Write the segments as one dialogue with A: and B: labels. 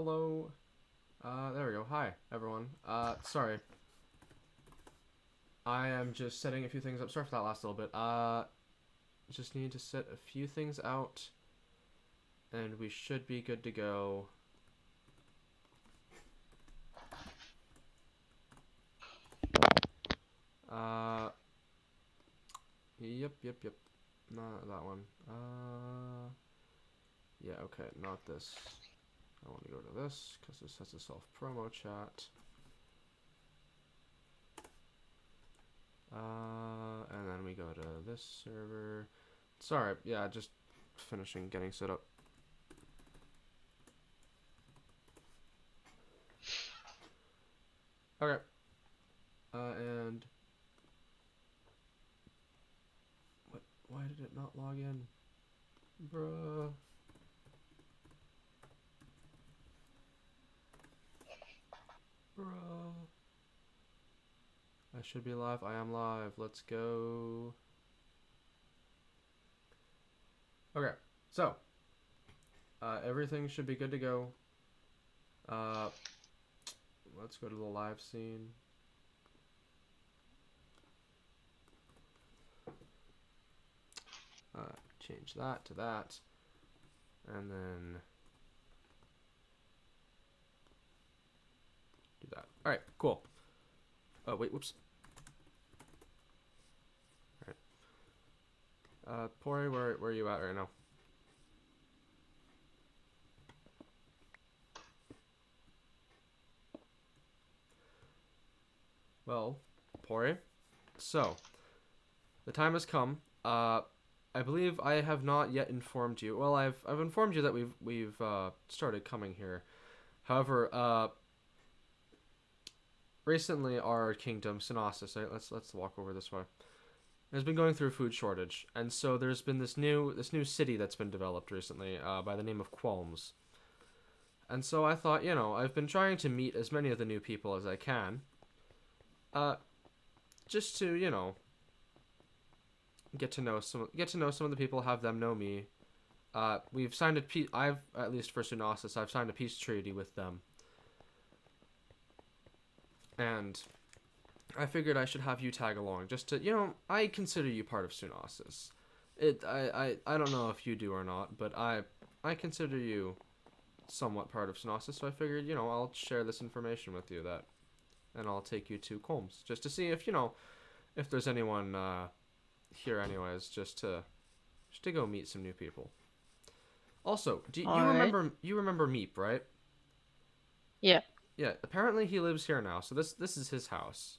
A: Hello. There we go. Hi, everyone. Sorry. I am just setting a few things up. Sorry for that last little bit. Just need to set a few things out, and we should be good to go. Yep. Not that one. Yeah, okay, not this. I want to go to this, because this has a self-promo chat. And then we go to this server. Sorry, yeah, just finishing getting set up. Okay. And what? Why did it not log in, bruh? Bruh. I should be live. I am live. Let's go. Okay, so everything should be good to go. Let's go to the live scene. Change that to that, and then do that. All right, cool. Oh wait, whoops. All right. Pory, where are you at right now? Well, Pory. So, the time has come. I believe I have not yet informed you. Well, I've informed you that we've started coming here. However, recently our kingdom, Synossus, right? Let's walk over this way, has been going through a food shortage, and so there's been this new city that's been developed recently by the name of Qualms. And so I thought, I've been trying to meet as many of the new people as I can, just to get to know some of the people, have them know me. We've signed a peace. I've, at least for Synossus, I've signed a peace treaty with them, and I figured I should have you tag along, just to I consider you part of Synossus. I don't know if you do or not, but I consider you somewhat part of Synossus, so I figured I'll share this information with you, and I'll take you to Qualms just to see if there's anyone here anyways, just to go meet some new people. Also, do you remember Meep, right?
B: Yeah.
A: Yeah, apparently he lives here now, so this is his house.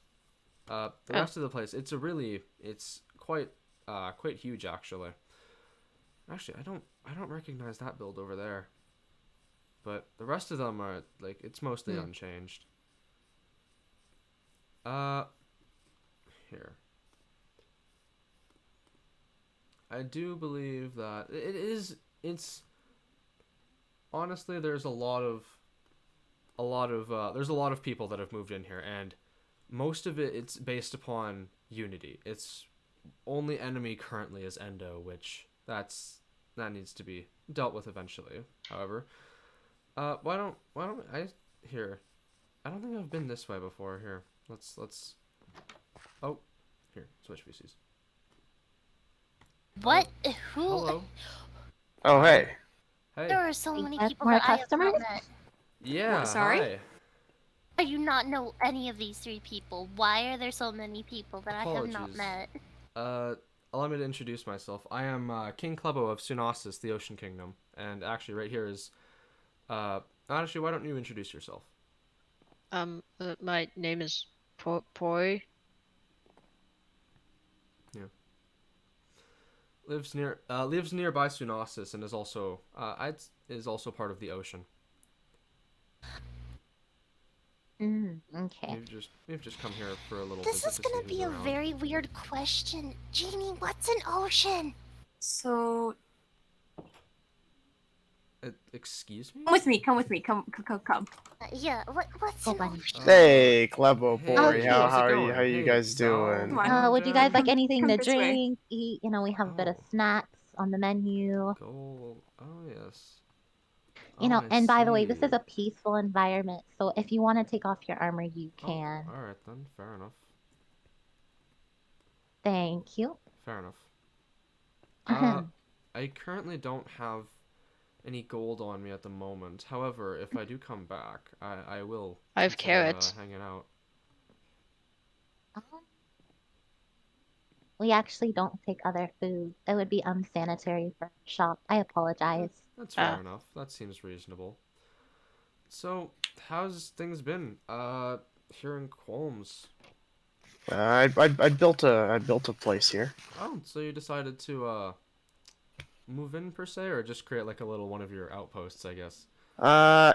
A: The rest of the place, it's quite huge actually. Actually, I don't recognize that build over there. But the rest of them are it's mostly unchanged. Here. I do believe that it's honestly there's a lot of people that have moved in here, and most of it's based upon unity. It's only enemy currently is Endo, which that needs to be dealt with eventually. However, why don't I here? I don't think I've been this way before. Here, let's. Oh, here, switch PCs.
C: What? Who?
A: Hello.
D: Oh, hey.
A: Hey.
C: There are so many people
E: more
C: that I have
E: customers?
C: not met.
A: Yeah.
E: What, sorry?
A: Hi.
C: I do not know any of these three people. Why are there so many people that
A: Apologies.
C: I have not met?
A: Allow me to introduce myself. I am King Klebo of Synossus, the Ocean Kingdom, and actually right here is. Actually, why don't you introduce yourself?
B: My name is Pory.
A: Yeah. Lives nearby Synossus and is also part of the ocean.
E: Okay.
A: We've just come here for a little
C: This
A: visit
C: is
A: to see
C: gonna
A: who's
C: be a
A: around.
C: very weird question. Jeannie, what's an ocean?
E: So,
A: Excuse me?
E: come with me, come.
C: Yeah, what's an
E: Bunny.
C: ocean?
D: Hey, Klebo,
A: Hey,
D: Pory,
E: how's
D: how
A: it
D: are you?
A: going?
D: How you
A: Hey,
D: guys
A: Val,
D: doing?
E: Would you guys like
A: Mountain,
E: anything
F: Come
E: to
F: this way.
E: drink, eat? We have a bit of
A: Oh.
E: snacks on the menu.
A: Gold. Oh yes.
E: You know,
A: I
E: and by the way, this is
A: see.
E: a peaceful environment, so if you want to take off your armor, you
A: Oh,
E: can.
A: alright then. Fair enough.
E: Thank you.
A: Fair enough. I currently don't have any gold on me at the moment. However, if I do come back, I will
B: I have
A: consider
B: carrots.
A: hanging out.
E: Um, we actually don't take other food. It would be unsanitary for a shop. I apologize.
A: That's fair
B: Ah.
A: enough. That seems reasonable. So, how's things been? Here in Qualms.
D: I built a place here.
A: Oh, so you decided to move in per se, or just create like a little one of your outposts, I guess.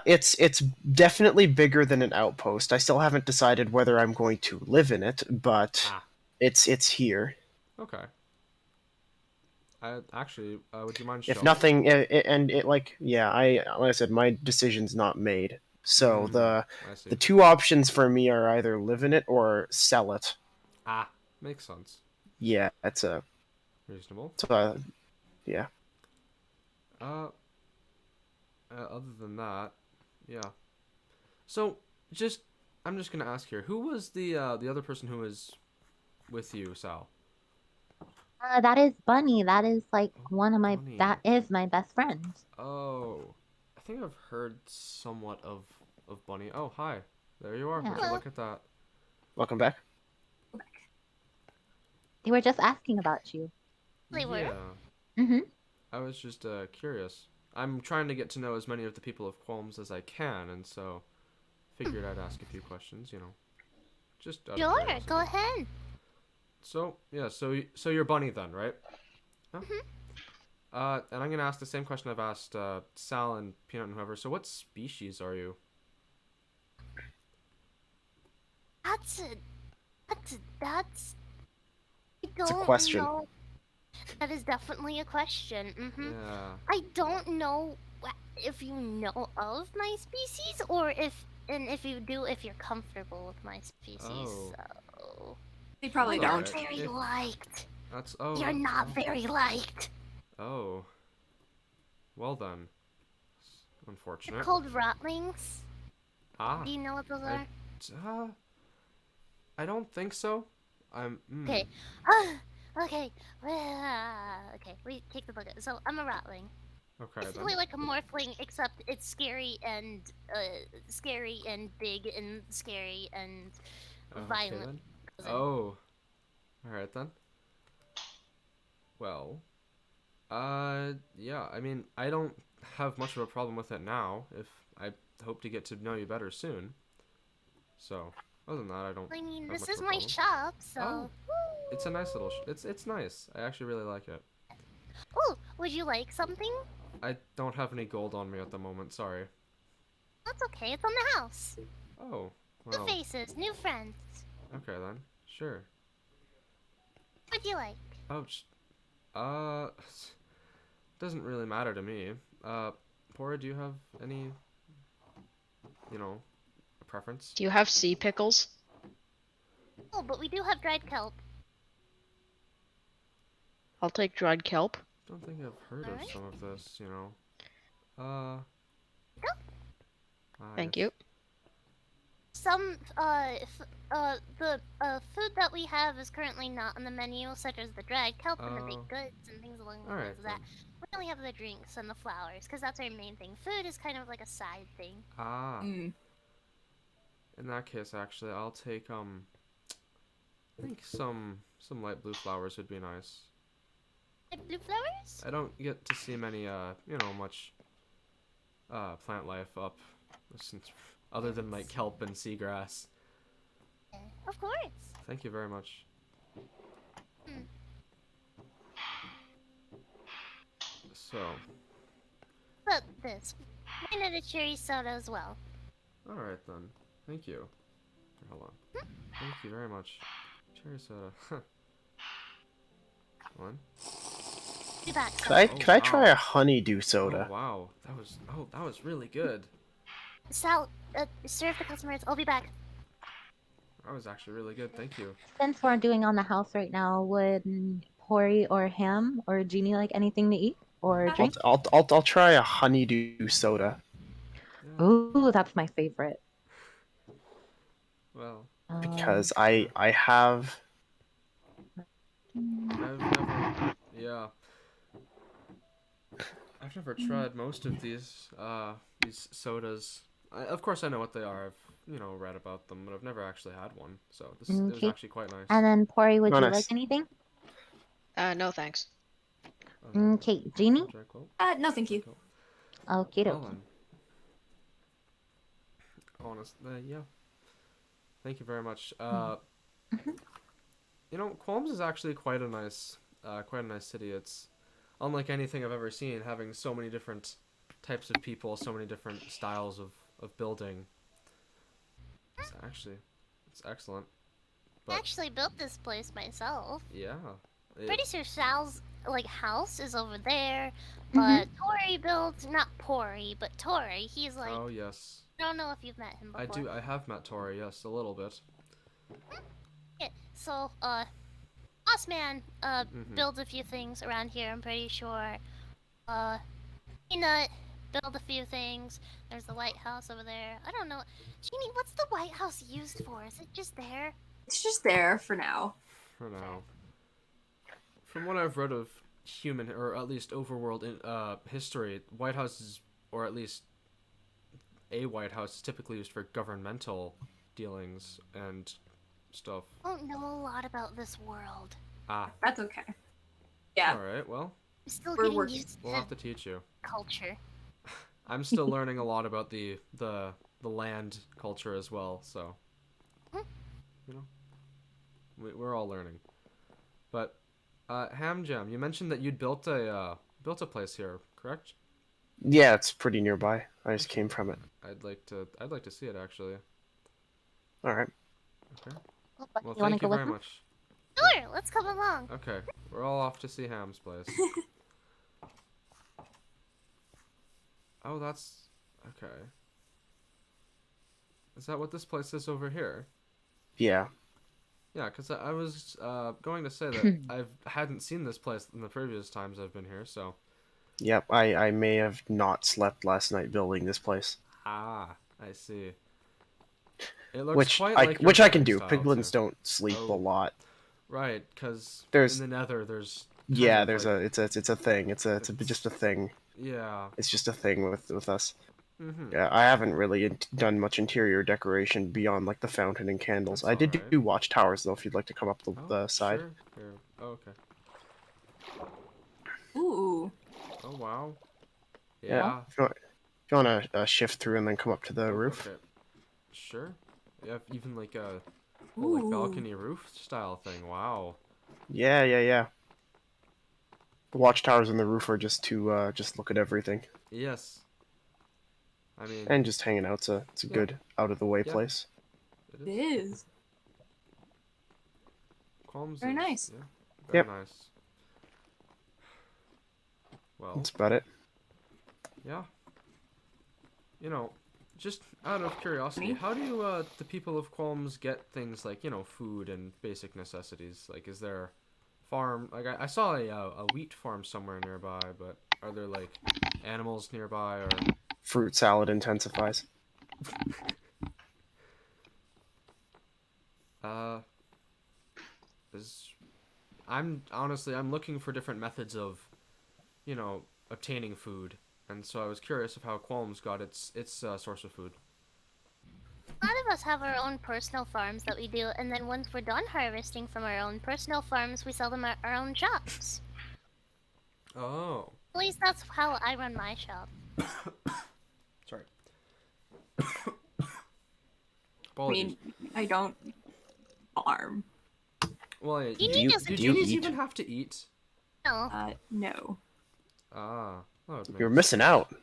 D: It's definitely bigger than an outpost. I still haven't decided whether I'm going to live in it, but
A: Ah,
D: it's here.
A: okay. I actually, would you mind
D: If
A: showing?
D: nothing, like I said, my decision's not made. So
A: I see.
D: the two options for me are either live in it or sell it.
A: Ah, makes sense.
D: Yeah, it's a,
A: Reasonable.
D: it's a yeah.
A: Uh, other than that, yeah. So, just, I'm just gonna ask here, who was the other person who was with you, Sal?
E: That is Bunny. That is like one of my.
A: Bunny.
E: That is my best friend.
A: Oh, I think I've heard somewhat of Bunny. Oh, hi. There you are.
E: Yeah.
A: Would you look at that?
D: Welcome back.
E: They were just asking about you.
C: They were?
A: Yeah.
E: Mm-hmm.
A: I was just curious. I'm trying to get to know as many of the people of Qualms as I can, and so figured I'd ask a few questions. Just out of
C: Sure,
A: curiosity.
C: go ahead.
A: So yeah, so you're Bunny then, right? Huh? And I'm gonna ask the same question I've asked Sal and Peanut and whoever. So what species are you?
C: That's a, that's. I
D: It's a
C: don't
D: question.
C: know. That is definitely a question.
A: Yeah.
C: I don't know if you know of my species, or if you do, if you're comfortable with my species.
A: Oh.
C: So.
E: They probably
A: That's
C: You're
A: alright.
C: very
A: If-
C: liked.
A: That's
C: You're not very liked.
A: Oh. Well then.
C: They're
A: Unfortunate.
C: called rotlings.
A: Ah.
C: Do you know what those
A: I-
C: are?
A: I don't think so.
C: Okay. Okay. Okay. We take the book. So I'm a rotling.
A: Okay
C: Basically
A: then.
C: like a morphling, except it's scary and big and scary and
A: Okay
C: violent.
A: then. Oh. Alright then. Well. Yeah, I mean, I don't have much of a problem with it now, if I hope to get to know you better soon. So, other than that, I don't
C: I mean,
A: have
C: this
A: much
C: is
A: of a
C: my
A: problem.
C: shop, so.
A: Oh. It's a nice little it's nice. I actually really like it.
C: Oh, would you like something?
A: I don't have any gold on me at the moment, sorry.
C: That's okay. It's on the house.
A: Oh,
C: New
A: well,
C: faces, new friends.
A: okay then. Sure.
C: What do you like?
A: Oh, doesn't really matter to me. Pory, do you have any, preference?
B: Do you have sea pickles?
C: Oh, but we do have dried kelp.
B: I'll take dried kelp.
A: Don't think I've heard of
C: Alright.
A: some of this,
B: Thank
A: yes.
B: you.
C: Some the food that we have is currently not on the menu, such as the dried kelp and the
A: Oh.
C: baked goods and things along the
A: Alright
C: lines of that.
A: then.
C: We only have the drinks and the flowers, because that's our main thing. Food is kind of like a side thing.
A: Ah.
E: Mm.
A: In that case, actually, I'll take, I think some light blue flowers would be nice.
C: Like blue flowers?
A: I don't get to see many, much, plant life up, since, other than, like, kelp and seagrass.
C: Yeah, of course.
A: Thank you very much. So,
C: But this. Why not a cherry soda as well?
A: alright then. Thank you. Here, hold on. Thank you very much. Cherry soda. Huh. One.
C: Be back.
D: Could I try
A: wow.
D: a honeydew soda?
A: Oh, wow. That was really good.
C: Sal, serve the customers. I'll be back.
A: That was actually really good. Thank you.
E: Since we're doing on the house right now, would Pory or Ham or Jeannie like anything to eat or drink?
D: I'll try a honeydew soda.
A: Yeah.
E: Ooh, that's my favorite.
A: Well,
D: Because
A: yeah.
D: I have.
A: I've never. Yeah. I've never tried most of these sodas. Of course, I know what they are. I've read about them, but I've never actually had one. So it was
E: Okay.
A: actually quite nice.
E: And then Pory, would
D: Oh,
E: you like
D: nice.
E: anything?
B: No thanks.
E: Okay, Jeannie?
A: Tranquil.
F: No, thank you.
A: Tranquil.
E: Okay,
A: Well
E: dokie.
A: then, yeah. Thank you very much.
E: Mhm.
A: Qualms is actually quite a nice city. It's unlike anything I've ever seen, having so many different types of people, so many different styles of building. It's excellent.
C: I
A: But
C: actually built this place myself.
A: yeah,
C: Pretty sure Sal's house is over there.
E: Mhm.
C: Tori built not Pory, but Tori. He's like
A: oh yes,
C: I don't know if you've met him
A: I
C: before.
A: do. I have met Tori. Yes, a little bit.
C: Yeah, so Boss Man
A: Mhm.
C: builds a few things around here. I'm pretty sure. Uh, Peanut build a few things. There's the White House over there. I don't know. Jeannie, what's the White House used for? Is it just there?
F: It's just there for now.
A: For now, from what I've read of human or at least overworld history, White Houses, or at least a White House, is typically used for governmental dealings and stuff.
C: I don't know a lot about this world.
A: Ah,
F: That's okay. Yeah,
A: all right. Well,
C: I'm still
F: we're
C: getting
F: working.
C: used
A: we'll
C: to
A: have to teach you.
C: culture.
A: I'm still learning a lot about the land culture as well. So,
C: Hmm.
A: you know, we're all learning. But Ham Jam, you mentioned that you'd built a place here, correct?
D: Yeah, it's pretty nearby. I just
A: Okay.
D: came from it.
A: I'd like to see it actually.
D: All right.
A: Okay.
E: Oh, Bucky,
A: Well,
E: you want to
A: thank
E: go
A: you
E: with
A: very
E: him?
A: much.
C: Sure, let's come along.
A: Okay, we're all off to see Ham's place. Oh, that's okay. Is that what this place is over here?
D: Yeah.
A: Yeah, because I was going to say that I hadn't seen this place in the previous times I've been here, so.
D: Yep. I may have not slept last night building this place,
A: Ah, I see. It looks quite like your
D: which I can
A: building
D: do.
A: style too.
D: Piglins don't sleep a
A: Oh,
D: lot.
A: right, because in
D: There's
A: the Nether there's kind
D: yeah.
A: of
D: There's
A: like
D: it's a thing. It's just a
A: it's
D: thing.
A: yeah.
D: It's just a thing with us.
A: Mhm.
D: Yeah, I haven't really done much interior decoration beyond like the fountain and candles.
A: That's
D: I
A: all
D: did
A: right.
D: do watchtowers though. If you'd like to come up
A: Oh,
D: the side.
A: sure. Here. Oh, okay.
F: Ooh.
A: Oh wow.
D: Yeah.
A: Yeah.
D: If you want to shift through and then come up to the
A: Oh,
D: roof.
A: okay. Sure. Yeah, even like a whole like
F: Ooh.
A: balcony roof style thing. Wow.
D: Yeah. The watchtowers and the roof are just to just look at everything
A: Yes. I mean,
D: and just hanging out. It's a
A: yeah,
D: good out of the way
A: yeah,
D: place.
A: it
F: It
A: is.
F: is.
A: Qualms
F: Very
A: is
F: nice.
A: yeah, very
D: Yep.
A: nice. Well,
D: That's about it.
A: yeah. Just out of curiosity,
F: Me?
A: how do the people of Qualms get things like food and basic necessities? Like, is there farm? Like, I saw a wheat farm somewhere nearby, but are there like animals nearby or?
D: Fruit salad intensifies.
A: Uh, is I'm looking for different methods of, obtaining food, and so I was curious of how Qualms got its source of food.
C: A lot of us have our own personal farms that we do, and then once we're done harvesting from our own personal farms, we sell them at our own shops.
A: Oh,
C: At least that's how I run my shop.
A: sorry.
F: I
A: Apologies.
F: mean, I don't farm.
A: Well, yeah,
C: You
D: Do
C: need
D: you
C: to
A: do
D: do you
A: genies
D: eat?
A: even have to eat?
C: know.
F: No.
A: Ah, that would make
D: You're missing out.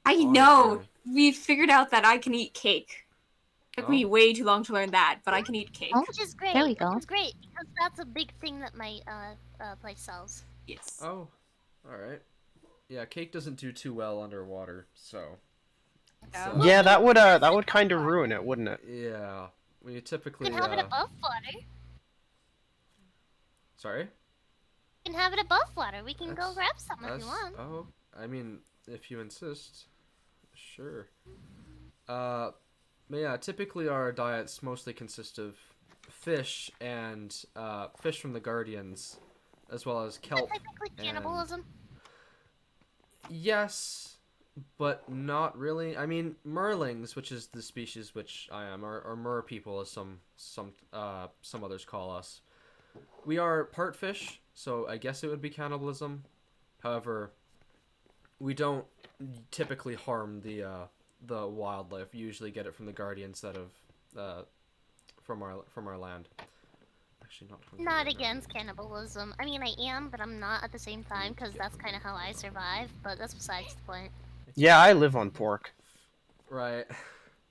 F: I know.
A: Honestly.
F: We figured out that I can eat cake. Took me
A: Oh.
F: way too long to learn that, but I can eat cake.
E: Oh,
C: Which is great.
E: there we go.
C: Which is great because that's a big thing that my place sells.
F: Yes.
A: Oh, all right. Yeah, cake doesn't do too well underwater, so.
F: Oh.
D: Yeah, that would kind of ruin it, wouldn't it?
A: Yeah, we
C: You
A: typically.
C: can have it above water.
A: Sorry.
C: You can have it above water. We can go
A: That's-
C: grab some if you
A: That's-
C: want.
A: Oh, I mean, if you insist, sure. But yeah, typically our diets mostly consist of fish and fish from the Guardians, as well as kelp.
C: Technically
A: and-
C: cannibalism.
A: Yes, but not really. I mean, merlings, which is the species which I am, or mer people, as some others call us. We are part fish, so I guess it would be cannibalism. However, we don't typically harm the wildlife. We usually get it from the guardians instead of from our land. Actually, not hungry
C: Not
A: right now.
C: against cannibalism. I mean, I am, but I'm not at the same time because that's kind of how I survive. But that's besides the point.
D: Yeah, I live on pork.
A: Right.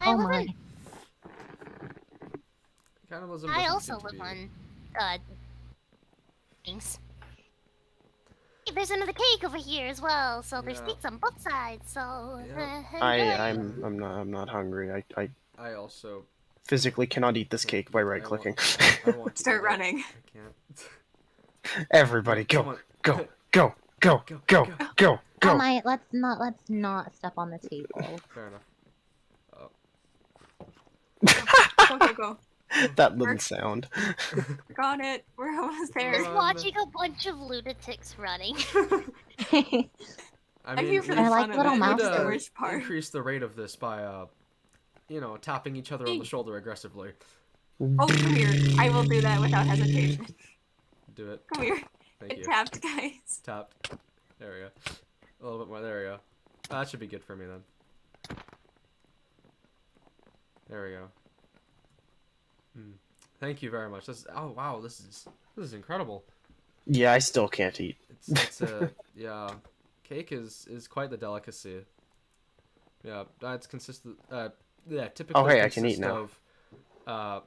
C: I
E: Oh
C: live
E: my.
C: on.
A: Cannibalism.
C: I
A: doesn't
C: also
A: seem to
C: live
A: be-
C: on. Things. Hey, there's another cake over here as well, so there's
A: Yeah.
C: cakes on both sides. So
A: Yeah.
C: enjoy.
D: I'm not hungry. I
A: I also
D: physically cannot eat this
A: can't
D: cake by
A: eat-
D: right clicking.
A: I want to
F: Start
A: eat it.
F: running.
A: I can't.
D: Everybody, go,
A: Someone-
D: go, go, go,
A: Go,
D: go,
A: go.
D: go,
E: Oh
D: go.
E: my, let's not step on the table.
A: Fair enough.
F: Go, go, go.
D: That little sound.
F: Got it. We're almost there.
C: Just
A: Run.
C: watching a bunch of lunatics running.
A: I
F: I'm
A: mean,
F: here for
A: we
F: the
E: I
F: fun
E: like
F: of
E: little
F: it.
E: mouse
F: That's the
E: sounds.
F: worst part.
A: increase the rate of this by tapping each other on the shoulder aggressively.
F: Oh, come here. I will do that without hesitation.
A: Do it.
F: Come here.
A: Thank
F: It
A: you.
F: tapped, guys.
A: Tapped. There we go. A little bit more. There we go. That should be good for me then. There we go. Thank you very much. Oh wow, this is incredible.
D: Yeah, I still can't eat.
A: It's a yeah. Cake is quite the delicacy. Yeah, it's consistent. Yeah, typically
D: Oh, hey, I can eat
A: consist
D: now.
A: of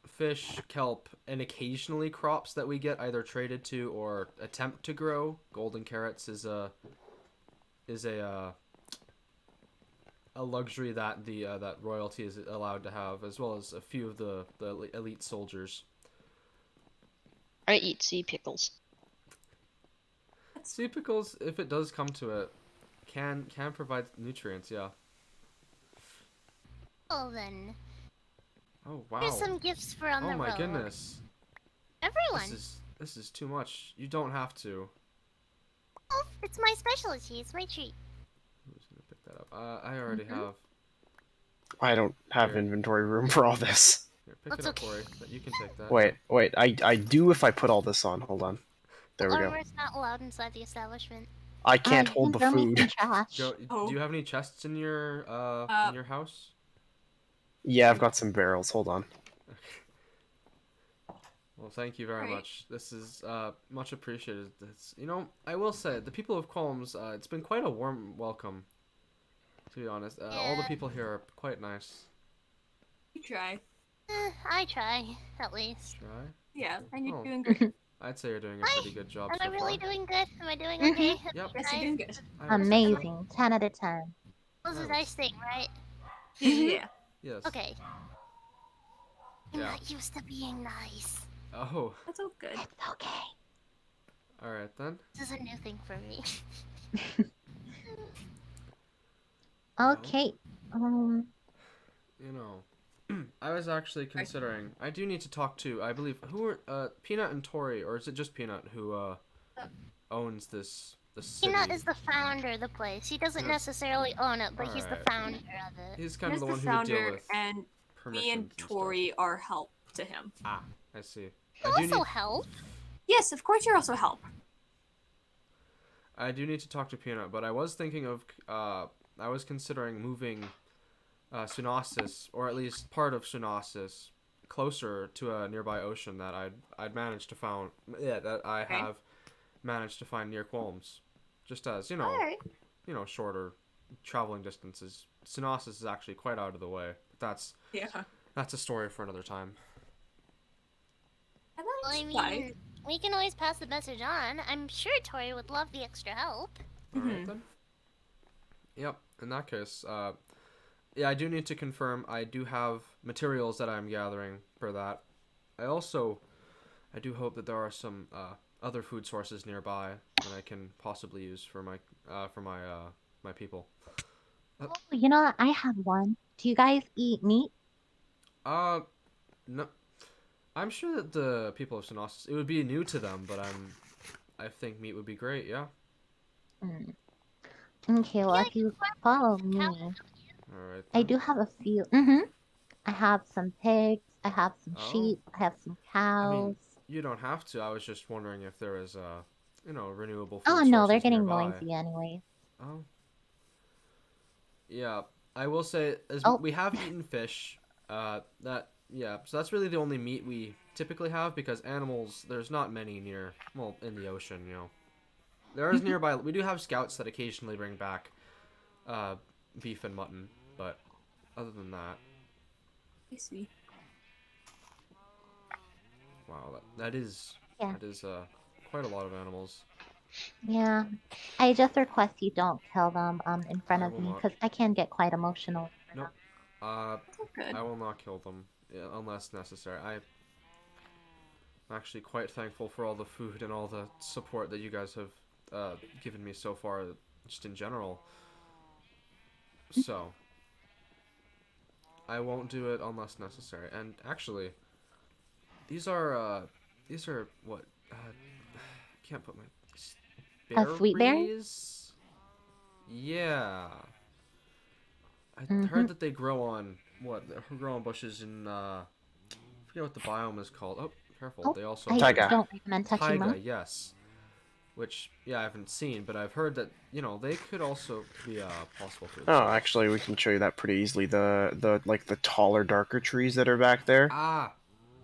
A: fish, kelp, and occasionally crops that we get either traded to or attempt to grow. Golden carrots is a luxury that that royalty is allowed to have, as well as a few of the elite soldiers.
B: I eat sea pickles.
A: Sea pickles, if it does come to it, can provide nutrients. Yeah.
C: Well then,
A: Oh wow.
C: here's some gifts for on
A: Oh
C: the
A: my
C: road.
A: goodness.
C: Everyone.
A: This is too much. You don't have to.
C: Oh, it's my specialty. It's my treat.
A: Who's gonna pick that up? I already have.
D: I don't have
A: Here.
D: inventory room for all this.
A: Here, pick
C: That's
A: it up,
C: okay.
A: Pory. You can take that.
D: Wait, I do if I put all this on. Hold on. There we go.
C: Armor's not allowed inside the establishment.
D: I can't
E: You
D: hold
E: can
D: the
E: throw me some
D: food.
E: trash.
A: Go,
F: Oh.
A: Do you have any chests in your house?
D: Yeah, I've got some barrels. Hold on.
A: Well, thank you very
F: Right.
A: much. This is much appreciated. I will say the people of Qualms. It's been quite a warm welcome. To be honest, all the
C: Yeah.
A: people here are quite nice.
F: You try.
C: I try, at least.
A: Try.
F: Yeah, and you're
A: Oh.
F: doing great.
A: I'd say you're doing a
C: Hi.
A: pretty good job
C: Am
A: so
C: I really
A: far.
C: doing good? Am I doing
E: Mhm.
C: okay?
A: Yep.
F: Yes,
C: Nice.
F: you're doing good.
A: I would say so.
E: Amazing. 10 out of 10.
C: That was a nice thing, right?
F: Yeah.
A: Yes.
C: Okay. I'm
A: Yeah.
C: not used to being nice.
A: Oh.
F: That's all good.
E: It's okay.
A: All right then.
C: This is a new thing for me.
E: Okay.
A: You know, I was actually considering. I do need to talk to. I believe who are Peanut and Tori, or is it just Peanut who owns this city?
C: Peanut is the founder of the place. He doesn't
A: Yes.
C: necessarily own it, but he's the
A: Alright.
C: founder of it.
A: He's kind
F: He's
A: of
F: the
A: the one who would deal
F: founder,
A: with
F: and
A: permissions
F: me and
A: stuff.
F: Tori are help to him.
A: Ah, I see.
C: You
A: I do
C: also
A: need.
C: help.
F: Yes, of course you're also help.
A: I do need to talk to Peanut, but I was thinking of. I was considering moving Sunasis, or at least part of Sunasis, closer to a nearby ocean that I'd managed to found. Yeah, that I
F: Okay.
A: have managed to find near Qualms, just as
F: Alright.
A: shorter traveling distances. Sunasis is actually quite out of the way. But
F: Yeah.
A: that's a story for another time.
F: And
C: Well, I
F: that's
C: mean,
F: fine.
C: we can always pass the message on. I'm sure Tori would love the extra help.
A: All right then. Yep. In that case, yeah, I do need to confirm. I do have materials that I'm gathering for that. I do hope that there are some other food sources nearby that I can possibly use for my my people.
E: Oh, you know what? I have one. Do you guys eat meat?
A: No. I'm sure that the people of Synossus, it would be new to them, but I think meat would be great, yeah.
E: Mm. Okay, well,
C: Yeah,
E: if you follow
C: cow-
E: me,
A: Alright
E: I
A: then.
E: do have a few. I have some pigs. I have some
A: Oh.
E: sheep. I have some
A: I mean,
E: cows.
A: you don't have to. I was just wondering if there was, renewable
E: Oh
A: food
E: no, they're
A: sources
E: getting
A: nearby.
E: noisy anyway.
A: Oh. Yeah. I will say, as
E: Oh,
A: we have eaten fish, yeah, so that's really the only meat we typically have because animals, there's not many near, well, in the ocean, you know. There is nearby, we do have scouts that occasionally bring back, uh, beef and mutton, but other than that,
F: I see.
A: wow, that is,
E: yeah,
A: that is, quite a lot of animals.
E: yeah. I just request you don't kill them in front
A: I
E: of
A: will
E: me
A: not.
E: because I can get quite emotional over them.
A: Nope. Uh,
F: Oh, good.
A: I will not kill them, yeah, unless necessary. I'm actually quite thankful for all the food and all the support that you guys have, given me so far, just in general. So, I won't do it unless necessary. And actually, these are what? I can't put my
E: Sweet berry?
A: berries. Yeah, I
E: Mm-hmm.
A: heard that they grow on what? They grow on bushes in I forget what the biome is called. Oh, careful!
E: Oh,
A: They also
E: I
A: have
D: Taiga.
E: don't recommend touching
A: taiga.
E: them.
A: Yes, which yeah I haven't seen, but I've heard that they could also be a possible food
D: Oh,
A: source.
D: actually, we can show you that pretty easily. The taller, darker trees that are back there.
A: Ah,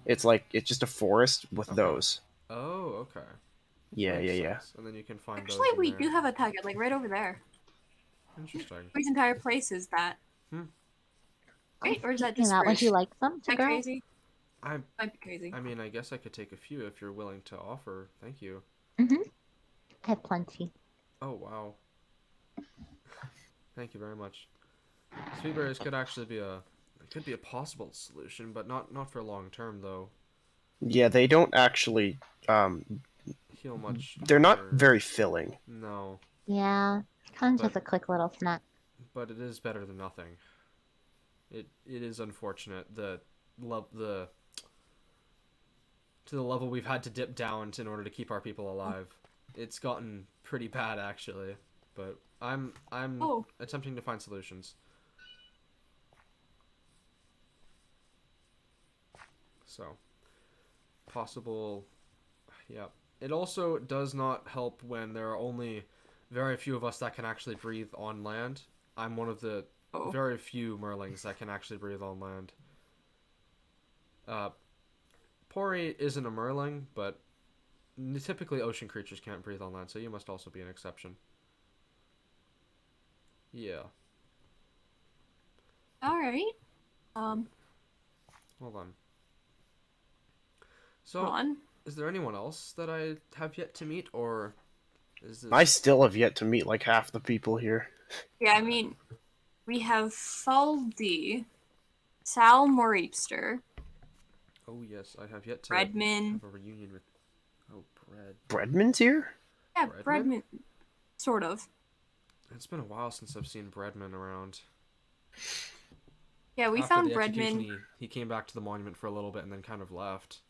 D: It's just a forest with
A: okay.
D: those.
A: Oh, okay.
D: Yeah,
A: Makes
D: yeah, yeah.
A: sense. And then you can find
F: Actually,
A: those in
F: we
A: there.
F: do have a target, like right over there.
A: Interesting.
F: Whose entire place is that?
A: Hmm.
E: Oh,
F: Right? Or is that
E: speaking of
F: just
E: that,
F: for?
E: would you
F: Is
E: like some to
F: that
E: grow?
F: crazy?
A: I
F: Might be crazy.
A: I mean, I guess I could take a few if you're willing to offer. Thank you.
E: Mm-hmm. I have plenty.
A: Oh, wow. Thank you very much. Sweet berries could actually be a possible solution, but not for long term though.
D: Yeah, they don't actually.
A: Heal much
D: They're not
A: hunger.
D: very filling.
A: No,
E: Yeah, kind of
A: but
E: just a quick little snack.
A: but it is better than nothing. It is unfortunate the to the level we've had to dip down in order to keep our people alive. It's gotten pretty bad actually, but I'm
F: Oh,
A: attempting to find solutions. So, possible, yeah. It also does not help when there are only very few of us that can actually breathe on land. I'm one of the
F: oh.
A: very few merlings that can actually breathe on land. Pory isn't a merling, but typically ocean creatures can't breathe on land, so you must also be an exception. Yeah.
F: All right.
A: Hold on.
F: Hold
A: So,
F: on.
A: is there anyone else that I have yet to meet, or is this...
D: I still have yet to meet like half the people here.
F: Yeah, I mean, we have Faldi, Sal Moripster,
A: Oh yes, I have yet to
F: Redman.
A: have a reunion with... Oh, Bread.
D: Breadman's here?
F: Yeah,
A: Breadman?
F: Breadman. Sort of.
A: It's been a while since I've seen Breadman around.
F: Yeah, we
A: After
F: found
A: the execution,
F: Breadman.
A: he came back to the monument for a little bit and then kind of left.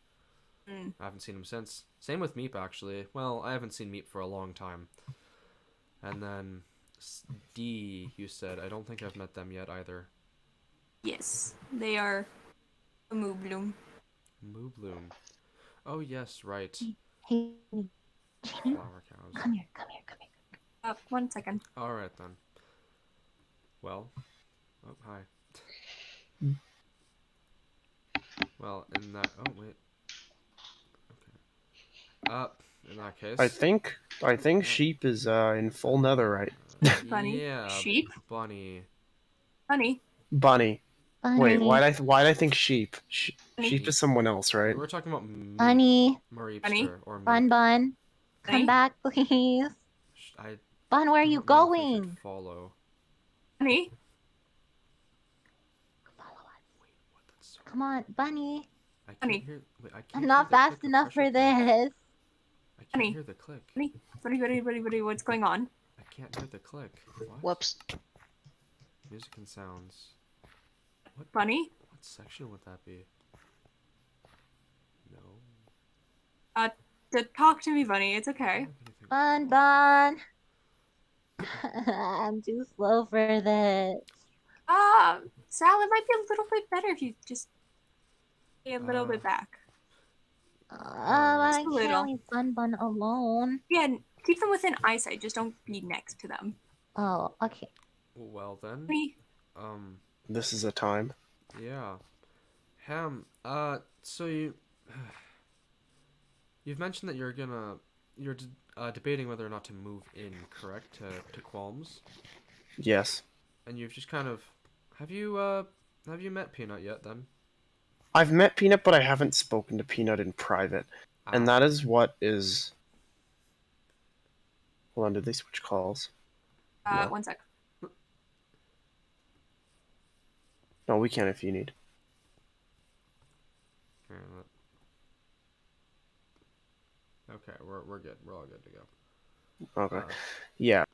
F: Mm.
A: I haven't seen him since. Same with Meep, actually. Well, I haven't seen Meep for a long time. And then D, you said. I don't think I've met them yet either.
F: Yes, they are a Moobloom.
A: Moobloom. Oh, yes, right.
E: Hey, Jamie,
A: Flower cows.
E: come here, come here, come here.
F: 1 second.
A: Alright, then. Well. Oh, hi. Well, in that... Oh, wait. Okay. In that case...
D: I think sheep is in full netherite.
F: Bunny.
A: Yeah,
F: Sheep.
A: Bunny.
F: Honey.
D: Bunny.
E: Bunny,
D: Wait, why'd I think sheep?
F: Bunny.
D: Sheep is someone else, right?
A: We're talking about
E: bunny,
A: Mareepster
F: Bunny.
A: or Meep.
E: bun,
F: Bunny.
E: come back, please.
A: I
E: Bun, where are you
A: don't know if we should
E: going?
A: follow.
F: Honey.
E: Follow us.
A: Wait, what? That's so...
E: Come on, bunny.
A: I can't
F: Honey.
A: hear... Wait, I can't
E: I'm
A: hear
E: not
A: the
E: fast
A: click of
E: enough
A: pressure
E: for
A: plate.
E: this.
A: I can't
F: Honey.
A: hear the click.
F: Honey. Buddy, what's going on?
A: I can't hear the click. What?
B: Whoops.
A: Music and sounds.
F: Bunny?
A: What section would that be? No.
F: Talk to me, Bunny. It's
A: I
F: okay.
A: don't have anything.
E: Bun. I'm too slow for this.
F: Sal, it might be a little bit better if you just stay a little
A: Uh,
F: bit back.
E: I
F: Just a
E: can't
F: little.
E: leave Bun Bun alone.
F: Yeah, keep them within eyesight. Just don't be next to them.
E: Oh, okay.
A: Well then.
F: Me?
D: This is a time.
A: Yeah. Ham, so you've mentioned that you're debating whether or not to move in, correct, to Qualms,
D: Yes.
A: and you've just kind of, have you met Peanut yet then?
D: I've met Peanut, but I haven't spoken to Peanut in private. And
A: Ah,
D: that is what is... Hold on, did they switch calls? No.
F: 1 sec.
D: No, we can if you need.
A: here, okay, we're good. We're all good to go.
D: Okay. Yeah.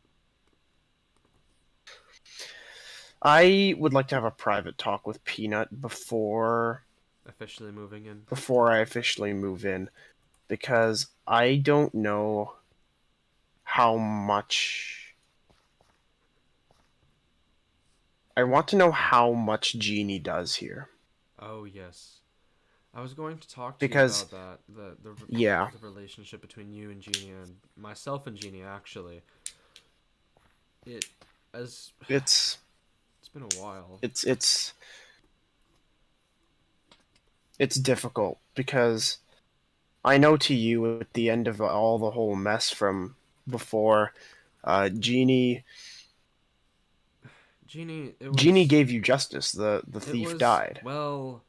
D: I would like to have a private talk with Peanut before
A: Officially moving in.
D: I officially move in, because I don't know how much... I want to know how much Genie does here.
A: Oh yes, I was going to talk to
D: Because-
A: you about that.
D: Yeah.
A: The relationship between you and Jeannie and myself and Jeannie actually. It as
D: It's
A: been a while.
D: it's difficult, because I know to you at the end of all the whole mess from before, Jeannie
A: Jeannie,
D: gave you justice. The thief died.
A: Well,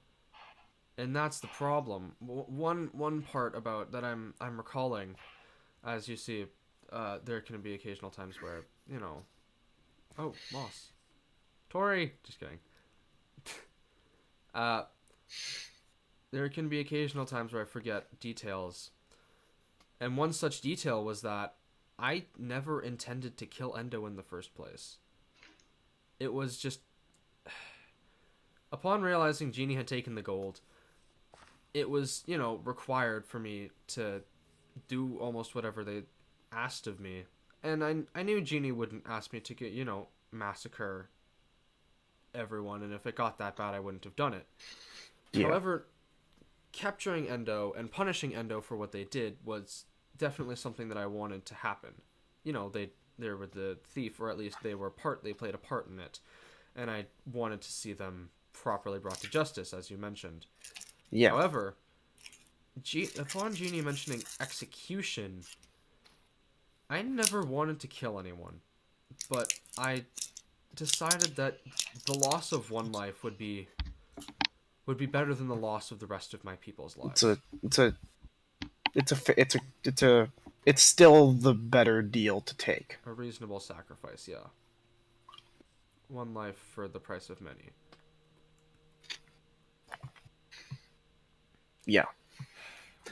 A: and that's the problem. One part about that I'm recalling, as you see, there can be occasional times where oh, Moss, Tori, just kidding. There can be occasional times where I forget details, and one such detail was that I never intended to kill Endo in the first place. It was just, upon realizing Jeannie had taken the gold, it was, required for me to do almost whatever they asked of me. And I knew Jeannie wouldn't ask me to, massacre everyone, and if it got that bad, I wouldn't have done it.
D: Yeah.
A: However, capturing Endo and punishing Endo for what they did was definitely something that I wanted to happen. They were the thief, or at least they played a part in it, and I wanted to see them properly brought to justice, as you mentioned.
D: Yeah.
A: However, upon Jeannie mentioning execution, I never wanted to kill anyone, but I decided that the loss of one life would be better than the loss of the rest of my people's lives.
D: It's still the better deal to take.
A: A reasonable sacrifice, yeah. One life for the price of many.
D: Yeah.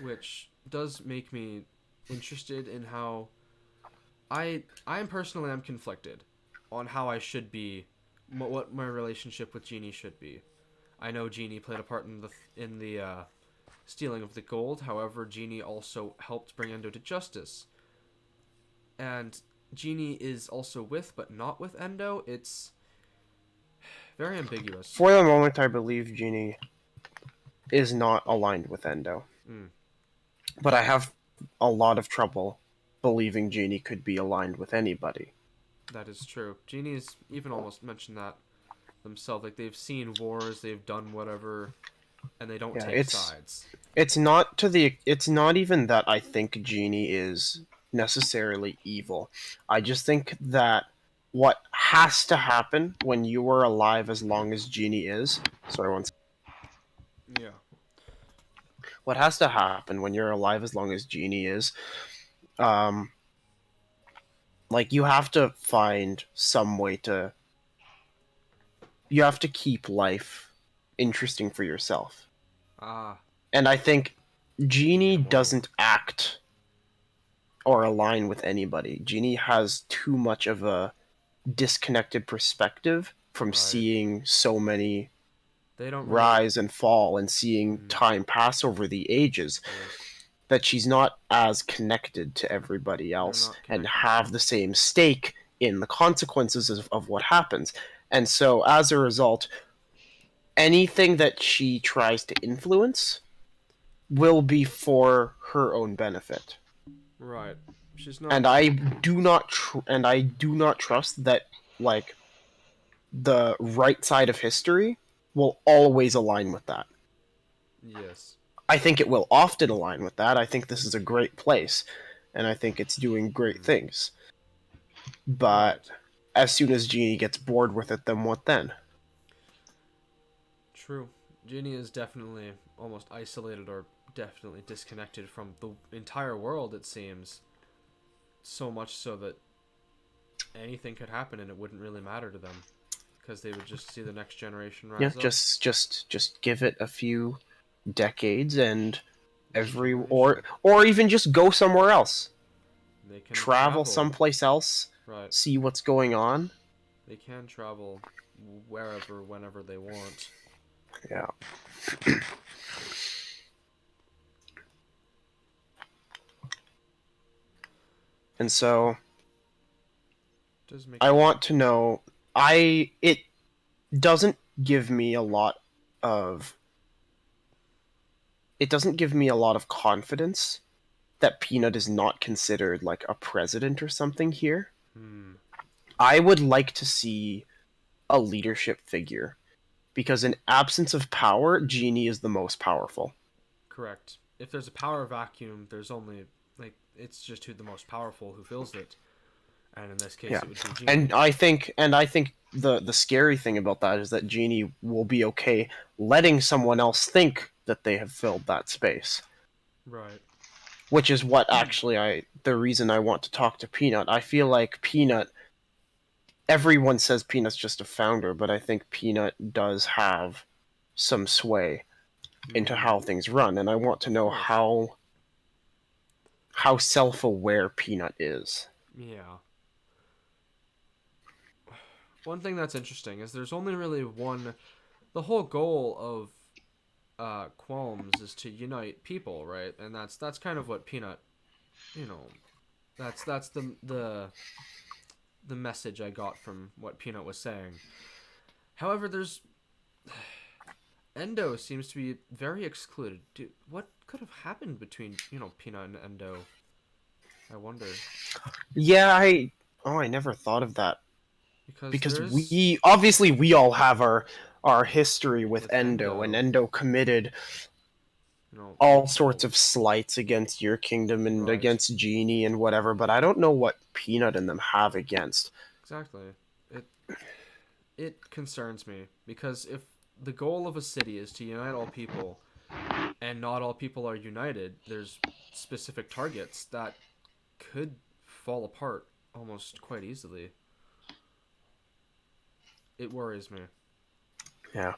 A: Which does make me interested in how I personally am conflicted on how I should be, what my relationship with Jeannie should be. I know Jeannie played a part in the stealing of the gold. However, Jeannie also helped bring Endo to justice. And Jeannie is also with but not with Endo. It's very ambiguous.
D: For the moment, I believe Jeannie is not aligned with Endo.
A: Mm.
D: But I have a lot of trouble believing Jeannie could be aligned with anybody.
A: That is true. Jeannie's even almost mentioned that themselves. Like, they've seen wars, they've done whatever, and they don't take sides.
D: It's not even that I think Jeannie is necessarily evil. I just think that what has to happen when you are alive as long as Jeannie is... Sorry, one second.
A: Yeah.
D: What has to happen when you're alive as long as Jeannie is... you have to find some way to... You have to keep life interesting for yourself.
A: Ah.
D: And I think Jeannie doesn't act or align with anybody. Jeannie has too much of a disconnected perspective from
A: Right.
D: seeing so many
A: They don't really.
D: rise and fall and seeing
A: Mhm.
D: time pass over the ages,
A: Yes.
D: that she's not as connected to everybody
A: They're
D: else
A: not
D: and
A: connected.
D: have the same stake in the consequences of what happens. And so, as a result, anything that she tries to influence will be for her own benefit.
A: Right. She's
D: And
A: not.
D: I do not trust that, like, the right side of history will always align with that.
A: Yes.
D: I think it will often align with that. I think this is a great place, and I think it's doing great
A: Mhm.
D: things. But
A: Right.
D: as soon as Jeannie gets bored with it, then what then?
A: True. Ginny is definitely almost isolated or definitely disconnected from the entire world, it seems. So much so that anything could happen and it wouldn't really matter to them. Because they would just see the next generation
D: Yeah,
A: rise up.
D: just give it a few decades and
A: New generation.
D: or even just go somewhere else.
A: They can
D: Travel
A: travel.
D: someplace else,
A: Right.
D: see what's going on.
A: They can travel wherever, whenever they want.
D: Yeah. And so
A: Does make
D: I
A: me
D: want
A: think.
D: to know I it doesn't give me a lot of it doesn't give me a lot of confidence that Peanut is not considered like a president or something here.
A: Hmm.
D: I would like to see a leadership figure because in absence of power, Genie is the most powerful.
A: Correct. If there's a power vacuum, there's only like it's just who the most powerful who fills it, and in this case,
D: Yeah.
A: it would be Genie.
D: And I think the scary thing about that is that Genie will be okay letting someone else think that they have filled that space.
A: Right.
D: Which is what actually the reason I want to talk to Peanut. I feel like Peanut everyone says Peanut's just a founder, but I think Peanut does have some sway into
A: Hmm.
D: how things run, and I want to
A: Of
D: know
A: course.
D: how self-aware Peanut is.
A: Yeah. One thing that's interesting is there's only really one. The whole goal of Qualms is to unite people, right? And that's kind of what Peanut, you know, that's the message I got from what Peanut was saying. However, there's Endo seems to be very excluded. Dude, what could have happened between Peanut and Endo? I wonder
D: Yeah, I never thought of that
A: because
D: because
A: there's
D: we all have our history with
A: with
D: Endo, and
A: Endo,
D: Endo committed all sorts
A: multiple
D: of slights against your kingdom and
A: right.
D: against Genie and whatever, but I don't know what Peanut and them have against.
A: Exactly. It it concerns me because if the goal of a city is to unite all people and not all people are united, there's specific targets that could fall apart almost quite easily. It worries me,
D: Yeah.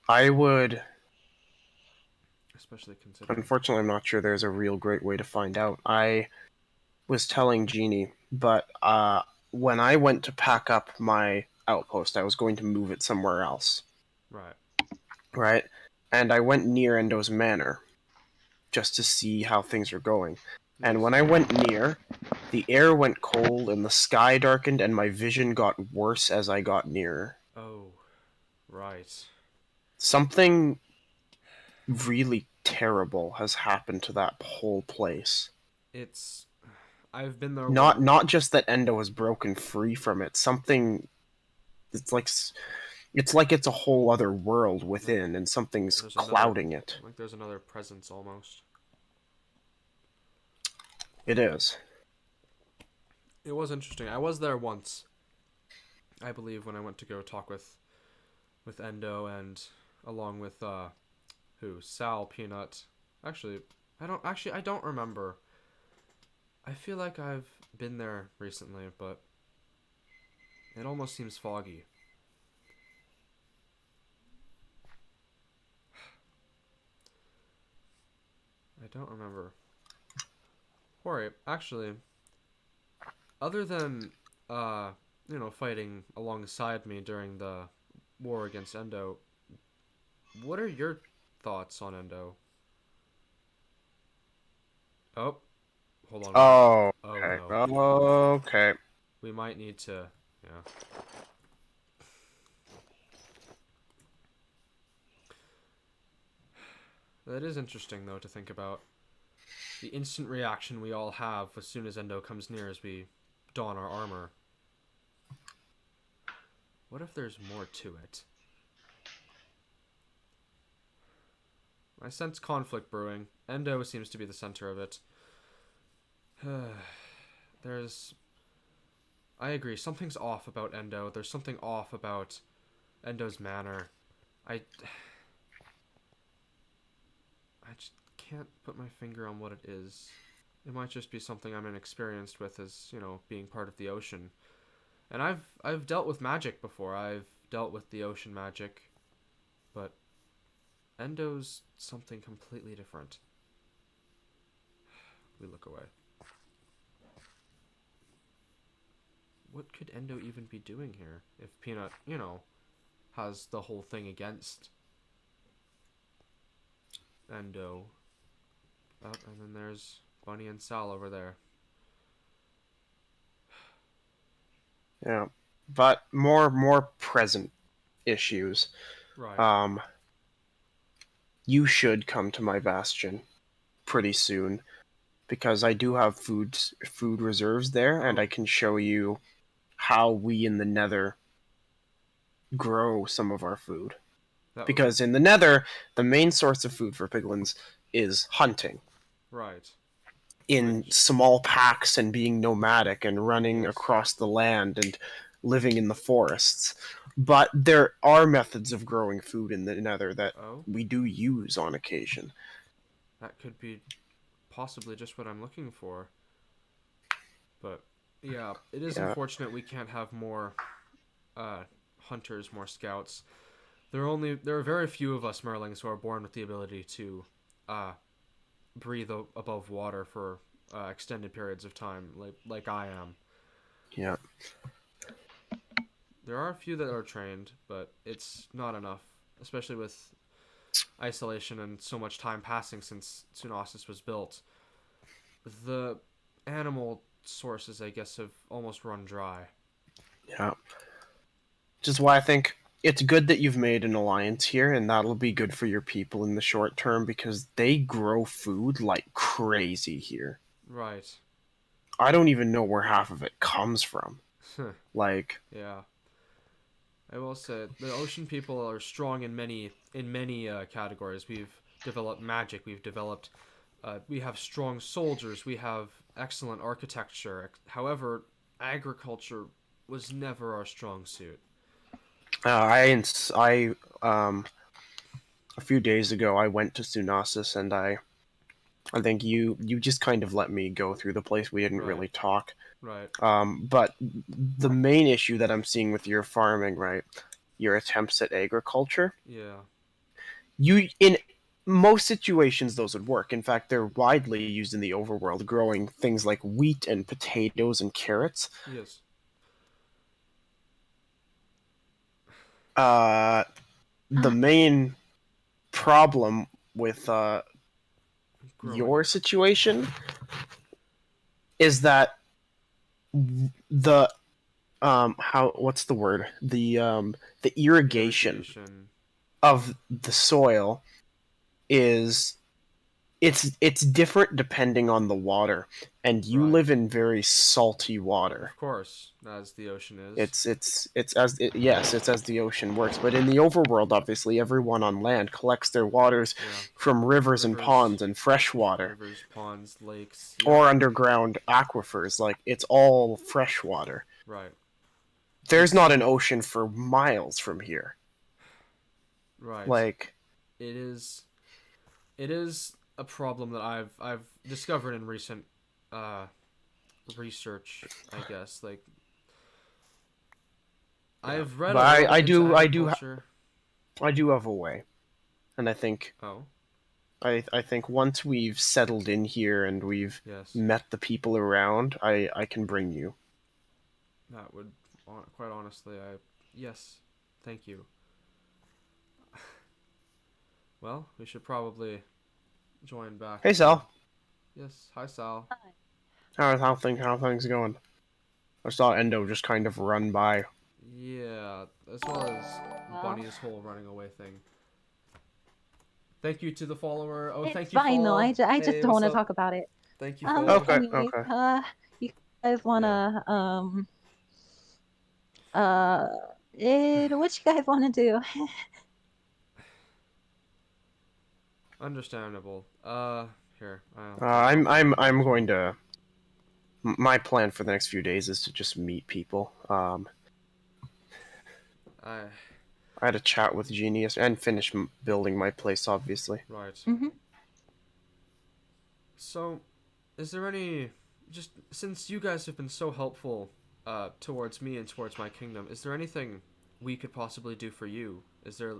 D: I would
A: especially considering.
D: Unfortunately, I'm not sure there's a real great way to find out. I was telling Jeannie, but when I went to pack up my outpost, I was going to move it somewhere else,
A: Right.
D: right? And I went near Endo's Manor just to see how things are going. And
A: Yes.
D: when I went near, the air went cold and the sky darkened, and my vision got worse as I got nearer.
A: Oh, right.
D: Something really terrible has happened to that whole place.
A: It's I've been there
D: Not
A: one.
D: not just that Endo has broken free from it. Something it's like it's a whole other world
A: Like
D: within, and something's
A: there's another
D: clouding it.
A: there's another presence almost.
D: It is.
A: It was interesting. I was there once, I believe, when I went to go talk with Endo and along with who Sal Peanut. Actually, I don't remember. I feel like I've been there recently, but it almost seems foggy. I don't remember. Pory, actually, other than uh fighting alongside me during the war against Endo. What are your thoughts on Endo? Oh, hold on.
D: Oh,
A: Oh
D: okay.
A: no.
D: Okay.
A: We might need to. Yeah. That is interesting, though, to think about. The instant reaction we all have as soon as Endo comes near as we don our armor. What if there's more to it? I sense conflict brewing. Endo seems to be the center of it. There's... I agree, something's off about Endo. There's something off about Endo's manner. I just can't put my finger on what it is. It might just be something I'm inexperienced with as, being part of the ocean. And I've dealt with magic before. I've dealt with the ocean magic. But Endo's something completely different. We look away. What could Endo even be doing here if Peanut, has the whole thing against Endo? Oh, and then there's Bunny and Sal over there.
D: Yeah. But more present issues.
A: Right.
D: You should come to my bastion pretty soon because I do have food reserves there, and I can show you how we in the Nether grow some of our food.
A: That would
D: Because in the Nether, the main source of food for piglins is hunting
A: right.
D: in small packs and being nomadic and running
A: Yes.
D: across the land and living in the forests. But there are methods of growing food in the Nether that
A: Oh,
D: we do use on occasion.
A: that could be possibly just what I'm looking for. But yeah, it is
D: Yeah.
A: unfortunate we can't have more hunters, more scouts. There are very few of us Merlings who are born with the ability to breathe above water for extended periods of time, like I am.
D: Yeah.
A: There are a few that are trained, but it's not enough, especially with isolation and so much time passing since Sunosis was built. The animal sources, I guess, have almost run dry.
D: Yeah. Which is why I think it's good that you've made an alliance here, and that'll be good for your people in the short term because they grow food like crazy here.
A: Right.
D: I don't even know where half of it comes from. Like,
A: Yeah. I will say the ocean people are strong in many categories. We've developed magic. We have strong soldiers. We have excellent architecture. However, agriculture was never our strong suit.
D: a few days ago I went to Sunasis, and I think you just kind of let me go through the place. We didn't
A: Right.
D: really talk.
A: Right.
D: But the main issue that I'm seeing with your farming, right, your attempts at agriculture,
A: Yeah.
D: you in most situations those would work. In fact, they're widely used in the overworld, growing things like wheat and potatoes and carrots.
A: Yes.
D: The main problem with
A: Growing.
D: your situation is that the how what's the word the irrigation of the soil is it's different depending on the water, and you
A: Right.
D: live in very salty water.
A: Of course, as the ocean is.
D: Yes, it's as the ocean works, but in the overworld, obviously everyone on land collects their waters from rivers and ponds and fresh water,
A: Rivers, ponds, lakes,
D: or underground aquifers. Like, it's all fresh water.
A: Right.
D: There's not an ocean for miles from here.
A: Right.
D: Like,
A: it is a problem that I've discovered in recent research, I guess. Like, I've read
D: but
A: a little
D: I
A: bit
D: do
A: into
D: I do
A: agriculture.
D: I do have a way, and I think
A: Oh,
D: I think once we've settled in here and we've
A: yes.
D: met the people around, I can bring you.
A: That would quite honestly, yes, thank you. Well, we should probably join back.
D: Hey, Sal.
A: Yes, hi Sal.
D: How things going? I saw Endo just kind of run by.
A: Yeah, as well as
E: Well,
A: Bunny's whole running away thing. Thank you to the follower. Oh,
E: it's
A: thank you,
E: fine though.
A: Fall.
E: I just
A: Hey,
E: don't
A: what's
E: want to
A: up?
E: talk about it.
A: Thank you, Fall.
D: Okay,
E: Anyways,
D: okay.
E: you guys wanna uh, what you guys wanna do?
A: Understandable. Here, I'll
D: I'm going to. My plan for the next few days is to just meet people.
A: I
D: I had a chat with Genius and finish building my place, obviously.
A: right.
E: Mm-hmm.
A: So, is there any just since you guys have been so helpful towards me and towards my kingdom, is there anything we could possibly do for you? Is there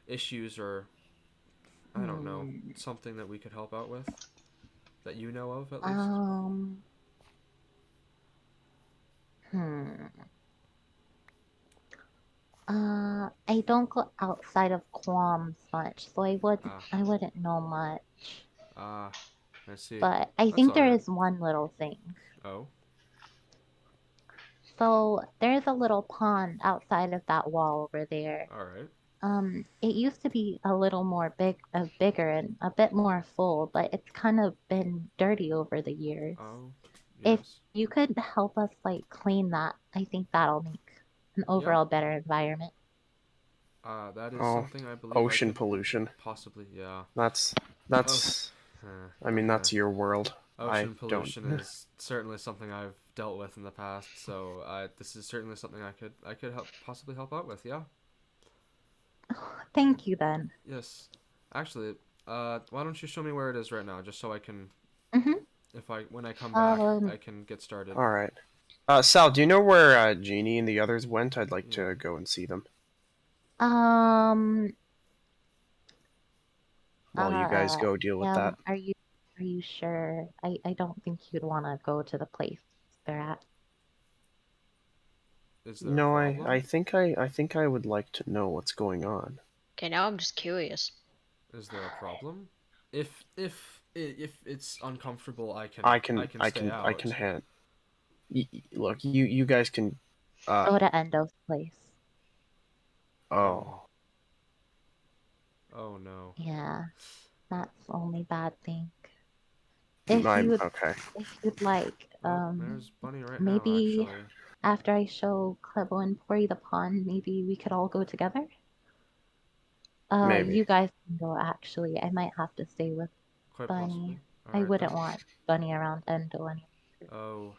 A: issues or I don't know, something that we could help out with that you know of at least?
E: Um. Hmm. I don't go outside of Qualms much, so
A: Ah,
E: I wouldn't know much.
A: ah, I see.
E: But I
A: That's
E: think
A: all
E: there
A: right.
E: is one little thing.
A: Oh,
E: So there's a little pond outside of that wall over there.
A: all right.
E: It used to be a little more bigger and a bit more full, but it's kind of been dirty over the years.
A: Oh,
E: If
A: yes.
E: you could help us like clean that, I think that'll make an
A: Yeah.
E: overall better environment.
A: That is
D: Oh,
A: something I believe I
D: ocean
A: could
D: pollution.
A: possibly, yeah.
D: That's
A: Oh,
D: that's. I mean,
A: okay.
D: that's your world. I
A: Ocean
D: don't.
A: pollution is certainly something I've dealt with in the past, so this is certainly something I could possibly help out with. Yeah.
E: Thank you then.
A: Yes. Actually, why don't you show me where it is right now, just so I can,
E: Mm-hmm.
A: if I when I come back,
E: Um,
A: I can get started.
D: All right. Sal, do you know where Genie and the others went? I'd like
A: Yeah.
D: to go and see them
E: um,
D: while you guys
E: uh,
D: go deal with that.
E: are you sure? I don't think you'd want to go to the place they're at.
A: Is there a
D: No,
A: problem?
D: I think I would like to know what's going on.
B: Okay, now I'm just curious.
A: Is there a problem? If it's uncomfortable, I can stay
D: I can
A: out.
D: hand. Look, you guys can.
E: Go to Endo's place.
A: Oh.
D: Oh,
A: Oh no.
E: Yeah, that's the only bad thing. If
D: I'm
E: you'd
D: okay.
E: if you'd like,
A: Oh, there's Bunny right now,
E: maybe
A: actually.
E: after I show Clebo and Pory the pond, maybe we could all go together.
D: Maybe.
E: You guys can go actually. I might have to stay with
A: Quite possibly.
E: Bunny. I
A: Alright
E: wouldn't
A: then.
E: want Bunny around Endo anymore.
A: Oh,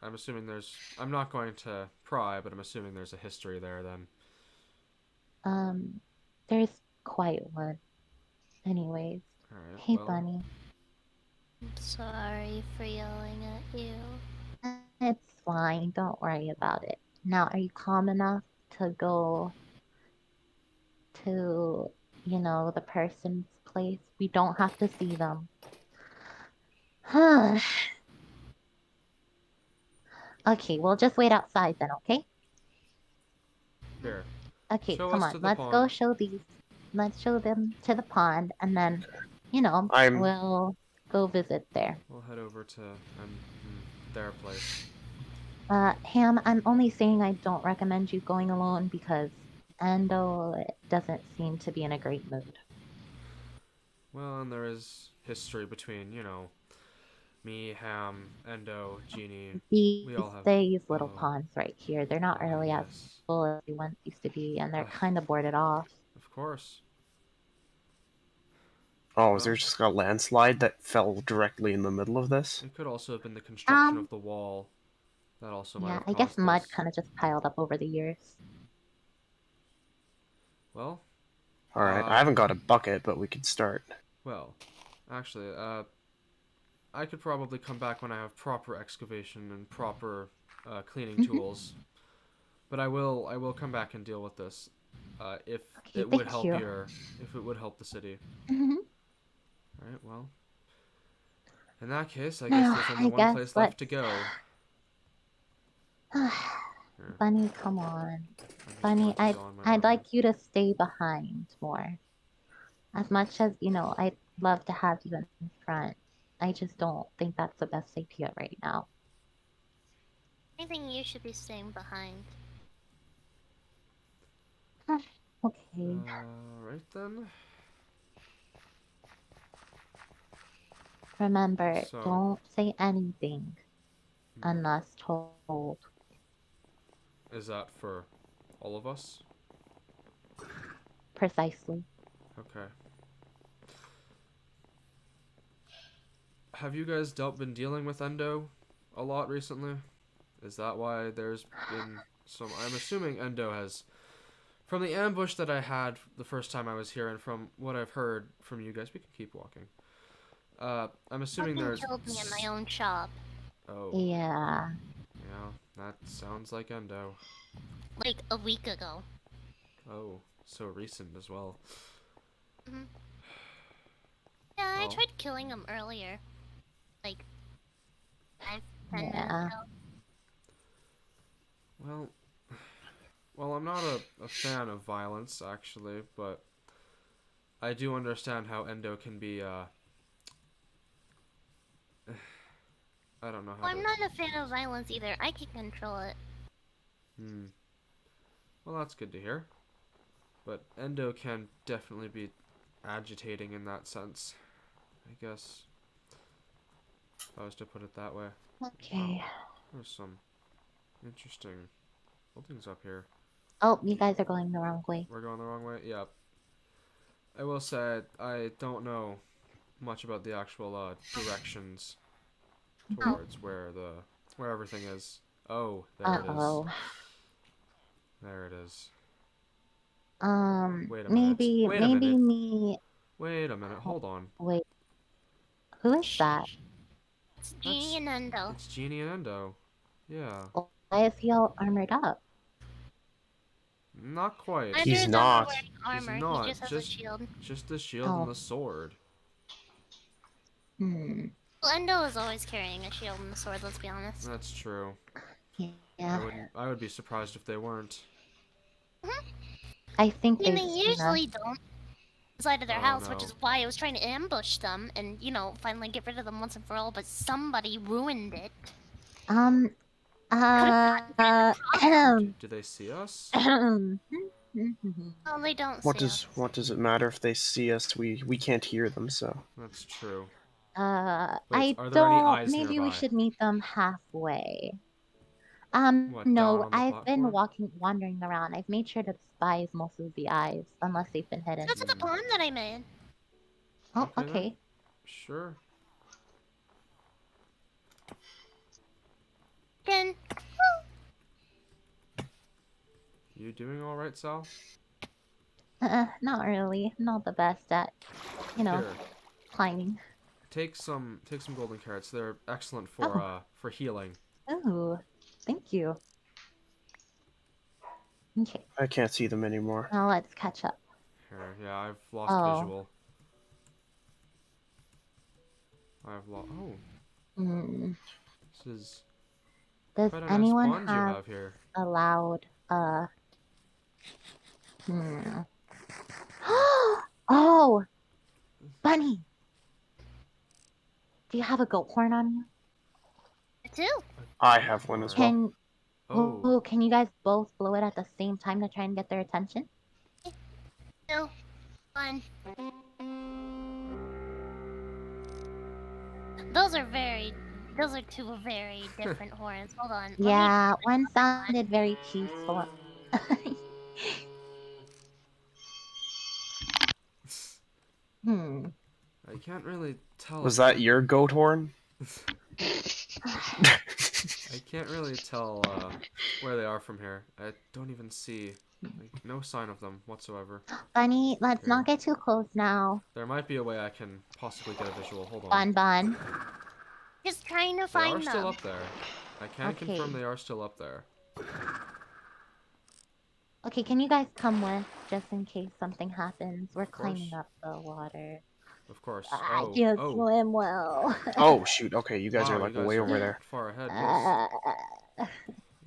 A: I'm assuming there's. I'm not going to pry, but I'm assuming there's a history there then.
E: Um, there's quite one. Anyways,
A: Alright,
E: hey
A: well.
E: Bunny.
C: I'm sorry for yelling at you.
E: It's fine. Don't worry about it. Now, are you calm enough to go to, the person's place? We don't have to see them. Okay, we'll just wait outside then, okay?
A: Here.
E: Okay,
A: Show
E: come
A: us
E: on.
A: to the
E: Let's go
A: pond.
E: show these. Let's show them to the pond, and then,
D: I'm
E: we'll go visit there.
A: We'll head over to their place.
E: Ham, I'm only saying I don't recommend you going alone because Ando doesn't seem to be in a great mood.
A: Well, and there is history between, me, Ham, Endo, Genie. We all have.
E: These little
A: Oh,
E: ponds right here, they're not really as
A: yes.
E: full as they once used to be, and they're
A: Ugh,
E: kind of boarded off.
A: of course.
D: Oh, is there
A: Well,
D: just a landslide that fell directly in the middle of this?
A: it could also have been the construction
E: Um,
A: of the wall. That also might
E: yeah,
A: have
E: I guess
A: caused
E: mud
A: this.
E: kind of just piled up over the years.
A: Well,
D: All right, I haven't got a bucket, but we could start.
A: well, actually, I could probably come back when I have proper excavation and proper cleaning
E: Mhm.
A: tools. But I will come back and deal with this, if
E: Okay,
A: it would
E: thank
A: help
E: you.
A: if it would help the city.
E: Mhm.
A: All right, well, in that case, I guess
E: Now,
A: there's only
E: I
A: one
E: guess
A: place left
E: let's.
A: to go. Here,
E: Bunny, come on.
A: I'm just
E: Bunny,
A: going to
E: I'd
A: don my
E: I'd
A: armor.
E: like you to stay behind more. As much as, I'd love to have you in front. I just don't think that's the best idea right now.
C: I think you should be staying behind.
E: Okay.
A: Right then.
E: Remember,
A: So,
E: don't say anything unless told.
A: is that for all of us?
E: Precisely.
A: Okay. Have you guys been dealing with Endo a lot recently? Is that why there's been some... I'm assuming Endo has... From the ambush that I had the first time I was here, and from what I've heard from you guys... We can keep walking. I'm assuming
C: Fucking
A: there's...
C: killed me in my own shop.
A: Oh,
E: Yeah.
A: yeah. That sounds like Endo.
C: Like a week ago.
A: Oh, so recent as well.
C: Hmm. Yeah, I
A: Well.
C: tried killing him earlier. Like 5-10 minutes
E: Yeah.
C: ago.
A: Well, I'm not a fan of violence, actually, but I do understand how Endo can be, I don't know how
C: Well,
A: to...
C: I'm not a fan of violence either. I can control it.
A: Well, that's good to hear. But Endo can definitely be agitating in that sense, I guess. If I was to put it that way.
E: Okay.
A: There's some interesting buildings up here.
E: Oh, you guys are going the wrong way.
A: We're going the wrong way? Yep. I will say, I don't know much about the actual directions towards where everything is. Oh, there it is.
E: Uh-oh.
A: There it is. Wait a minute.
E: Maybe
A: Wait a minute.
E: me.
A: Wait a minute. Hold on.
E: Wait. Who is that?
C: It's Genie and Endo.
A: It's Genie and Endo. Yeah.
E: Why is he all armored up?
A: Not quite.
C: Neither
D: He's
C: of them are
D: not.
C: wearing armor.
A: He's not.
C: He just has a shield.
A: Just the shield
E: Oh.
A: and the sword.
E: Hmm.
C: Well, Endo is always carrying a shield and a sword, let's be honest.
A: That's true.
E: Yeah.
A: I would be surprised if they weren't.
E: I think
C: I mean,
E: they've
C: they
E: seen
C: usually
E: us.
C: don't inside of their
A: Oh,
C: house, which
A: no.
C: is why I was trying to ambush them and, finally get rid of them once and for all, but somebody ruined it.
A: Do they see us?
C: Oh, they don't
D: What
C: see us.
D: does it matter if they see us? We can't hear them, so.
A: That's true.
E: I
A: are there any
E: don't.
A: eyes
E: Maybe we
A: nearby?
E: should meet them halfway.
A: What, down
E: No,
A: on the
E: I've been
A: platform?
E: wandering around. I've made sure to despise most of the eyes, unless they've been hidden.
C: Go to the pond that I made.
E: Oh,
A: Okay, then.
E: okay.
A: Sure.
C: Then,
A: You doing all right, Sal?
E: Not really. Not the best at,
A: Here,
E: climbing.
A: take some golden carrots. They're excellent for healing.
E: Ooh, thank you. Okay,
D: I can't see them anymore.
E: now let's catch up.
A: Here, yeah, I've lost visual. Oh,
E: Hmm.
A: this is
E: Does
A: quite a nice
E: anyone
A: pond you
E: have
A: have here.
E: a loud, Oh! Bunny! Do you have a goat horn on you?
C: too.
D: I have one as well.
E: Can
A: Oh,
E: can you guys both blow it at the same time to try and get their attention?
C: No. Fun. Those are two very different horns. Hold on.
E: Yeah, one sounded very peaceful.
A: I can't really tell.
D: Was that your goat horn?
A: I can't really tell where they are from here. I don't even see no sign of them whatsoever.
E: Bunny, let's
A: Here.
E: not get too close now.
A: There might be a way I can possibly get a visual. Hold on.
E: Bun.
C: Just trying to
A: They
C: find
A: are
C: them.
A: still up there. I can
E: Okay.
A: confirm they are still up there.
E: Okay, can you guys come with, just in case something happens? We're
A: course.
E: climbing up the water.
A: Of course.
E: I
A: Oh,
E: can't
A: oh.
E: swim well.
D: Oh shoot! Okay, you guys
A: Wow,
D: are like
A: you guys
D: way
A: are
D: over there.
A: far ahead. Yes.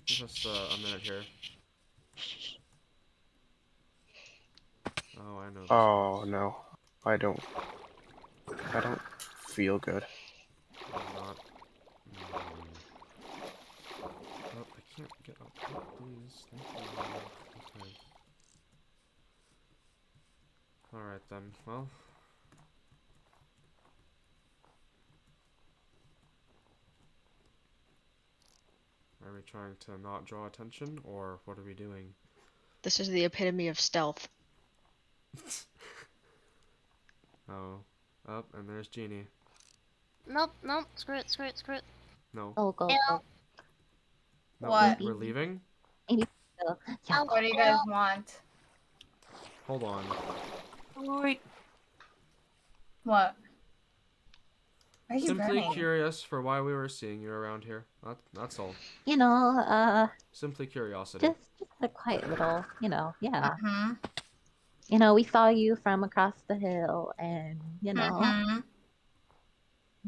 A: Just a minute here. Oh, I know this
D: Oh
A: place.
D: no, I don't feel good.
A: I'm not. Oh, I can't get up. Oh, please. Thank you. Okay. Alright then. Well. Are we trying to not draw attention, or what are we doing?
B: This is the epitome of stealth.
A: Oh. Up, and there's Jeannie.
C: Nope, nope. Screw it, screw it, screw it.
A: No.
E: Go, go,
C: Ew.
E: go.
A: No,
F: What?
A: we're leaving?
E: Maybe go. Yeah,
C: Oh,
E: go.
F: What do you guys want?
A: Hold on.
F: Wait. What? Why are you
A: Simply
F: running?
A: curious for why we were seeing you around here. That's all.
E: You know,
A: Simply curiosity.
E: just a quiet little, yeah.
F: Mm-hmm.
E: You know, we saw you from across the hill, and
F: Mm-hmm.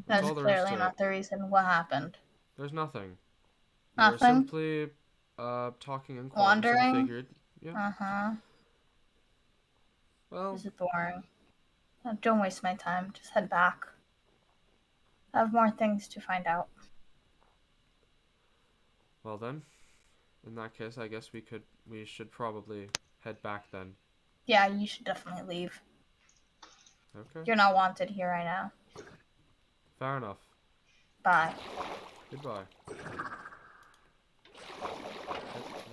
A: That's
F: That's
A: all there is
F: clearly
A: to it.
F: not the reason. What happened?
A: There's nothing. We were
F: Nothing?
A: simply talking in Qualms and
F: Wandering?
A: figured, yeah.
F: Uh-huh.
A: Well,
F: This is boring. Don't waste my time. Just head back. I have more things to find out.
A: well then. In that case, I guess we should probably head back then.
F: Yeah, you should definitely leave.
A: Okay.
F: You're not wanted here right now.
A: Fair enough.
F: Bye.
A: Goodbye.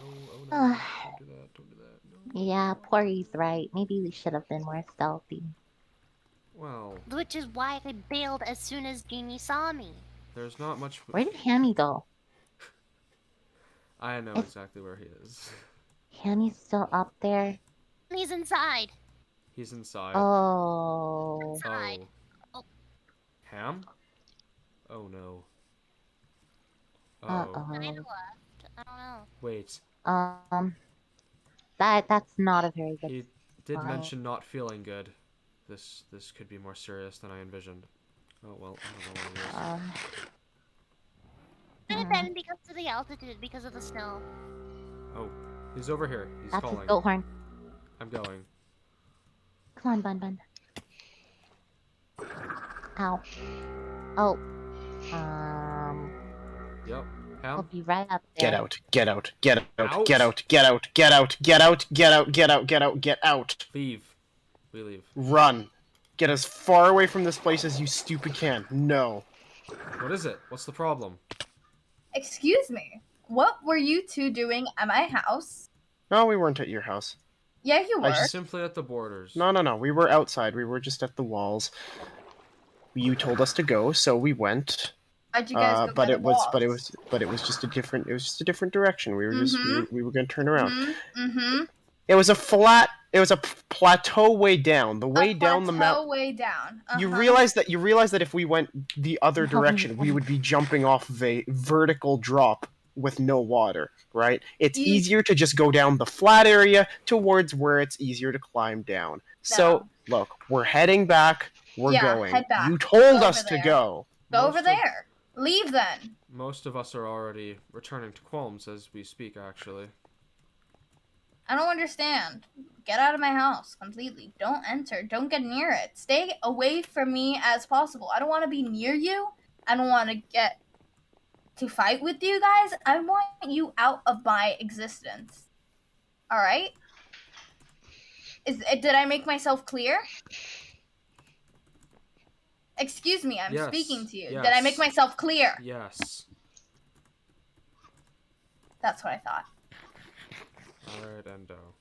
A: Oh no. Don't do that. Don't do that. No.
E: Yeah, Pory's right. Maybe we should have been more stealthy.
A: Well,
C: Which is why I bailed as soon as Jeannie saw me.
A: there's not much.
E: Where did Hammy go?
A: I know
E: If-
A: exactly where he is.
E: Hammy's still up there?
C: He's inside.
A: He's inside.
E: Oh.
C: Inside.
A: Oh.
C: Oh.
A: Ham? Oh no.
C: Kinda
E: Uh-oh.
C: left. I don't know.
A: Wait.
E: That's not a very good
A: He did
E: sign.
A: mention not feeling good. This could be more serious than I envisioned. Oh well, I don't know what it is.
C: Could have been because of the altitude, because of the snow.
A: Oh, he's over here. He's
E: That's his
A: calling.
E: goat horn.
A: I'm going.
E: Come on, Bun Bun. Ow. Oh.
A: Yep.
E: I'll
A: Ham?
E: be right up
D: Get
E: there.
D: out, get out, get out,
A: Out?
D: get out, get out, get out, get out, get out, get out, get out, get out.
A: Leave. We leave.
D: Run. Get as far away from this place as you stupid can. No.
A: What is it? What's the problem?
F: Excuse me. What were you two doing at my house?
D: No, we weren't at your house.
F: Yeah, you
D: I
F: were.
D: just-
A: Simply at the borders.
D: No. We were outside. We were just at the walls. You told us to go, so we went.
F: How'd you guys go
D: But
F: by
D: it
F: the
D: was,
F: walls?
D: but it was just a different. It was just a different direction. We were just, we were going to turn around.
F: Mm-hmm.
D: It was a flat. It was a plateau way down. The way down the
F: plateau
D: mountain.
F: way down.
D: You
F: Uh-huh.
D: realize that if we went the other direction, we would be jumping off of a vertical drop with no water, right? It's
F: You-
D: easier to just go down the flat area towards where it's easier to climb down. So, look, we're heading back. We're
F: Yeah,
D: going.
F: head back.
D: You told
F: Go
D: us
F: over
D: to
F: there.
D: go.
F: Go over
A: Most of-
F: there. Leave then.
A: Most of us are already returning to Qualms as we speak, actually.
F: I don't understand. Get out of my house completely. Don't enter. Don't get near it. Stay away from me as possible. I don't want to be near you. I don't want to get to fight with you guys. I want you out of my existence. All right? Did I make myself clear? Excuse me, I'm
A: Yes,
F: speaking to you.
A: yes.
F: Did I make myself clear?
A: Yes.
F: That's what I thought.
A: Alright, Endo.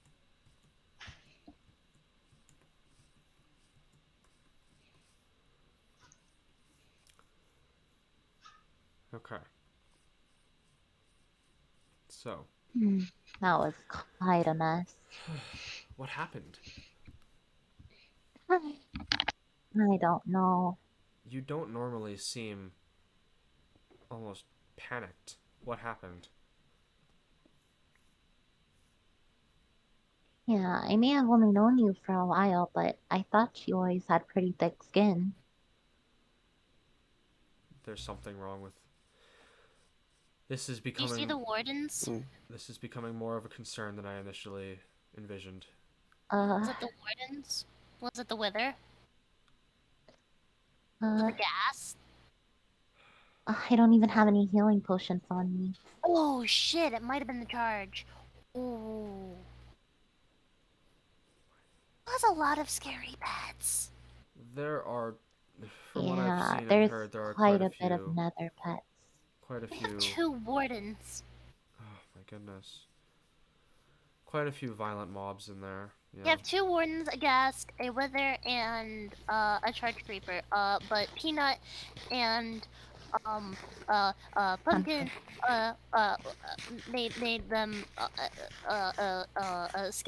A: Okay. So,
E: That was quite a mess.
A: what happened?
E: I don't know.
A: You don't normally seem almost panicked. What happened?
E: Yeah, I may have only known you for a while, but I thought you always had pretty thick skin.
A: There's something wrong with... This is
C: Do you see
A: becoming
C: the wardens?
A: this is becoming more of a concern than I initially envisioned.
C: Was
E: Uh,
C: it the wardens? Was it the weather? Was it
E: uh,
C: the gas?
E: I don't even have any healing potions on me.
C: Oh shit! It might have been the charge. Ooh. That's a lot of scary pets.
A: There are, from what I've
E: Yeah,
A: seen and
E: there's
A: heard, there are
E: quite a bit of nether pets.
A: quite a
C: We have
A: few.
C: 2 wardens.
A: Oh my goodness, quite a few violent mobs in there.
C: We have 2 wardens, a ghast, a wither, and a charge creeper. But Peanut and Pumpkin made them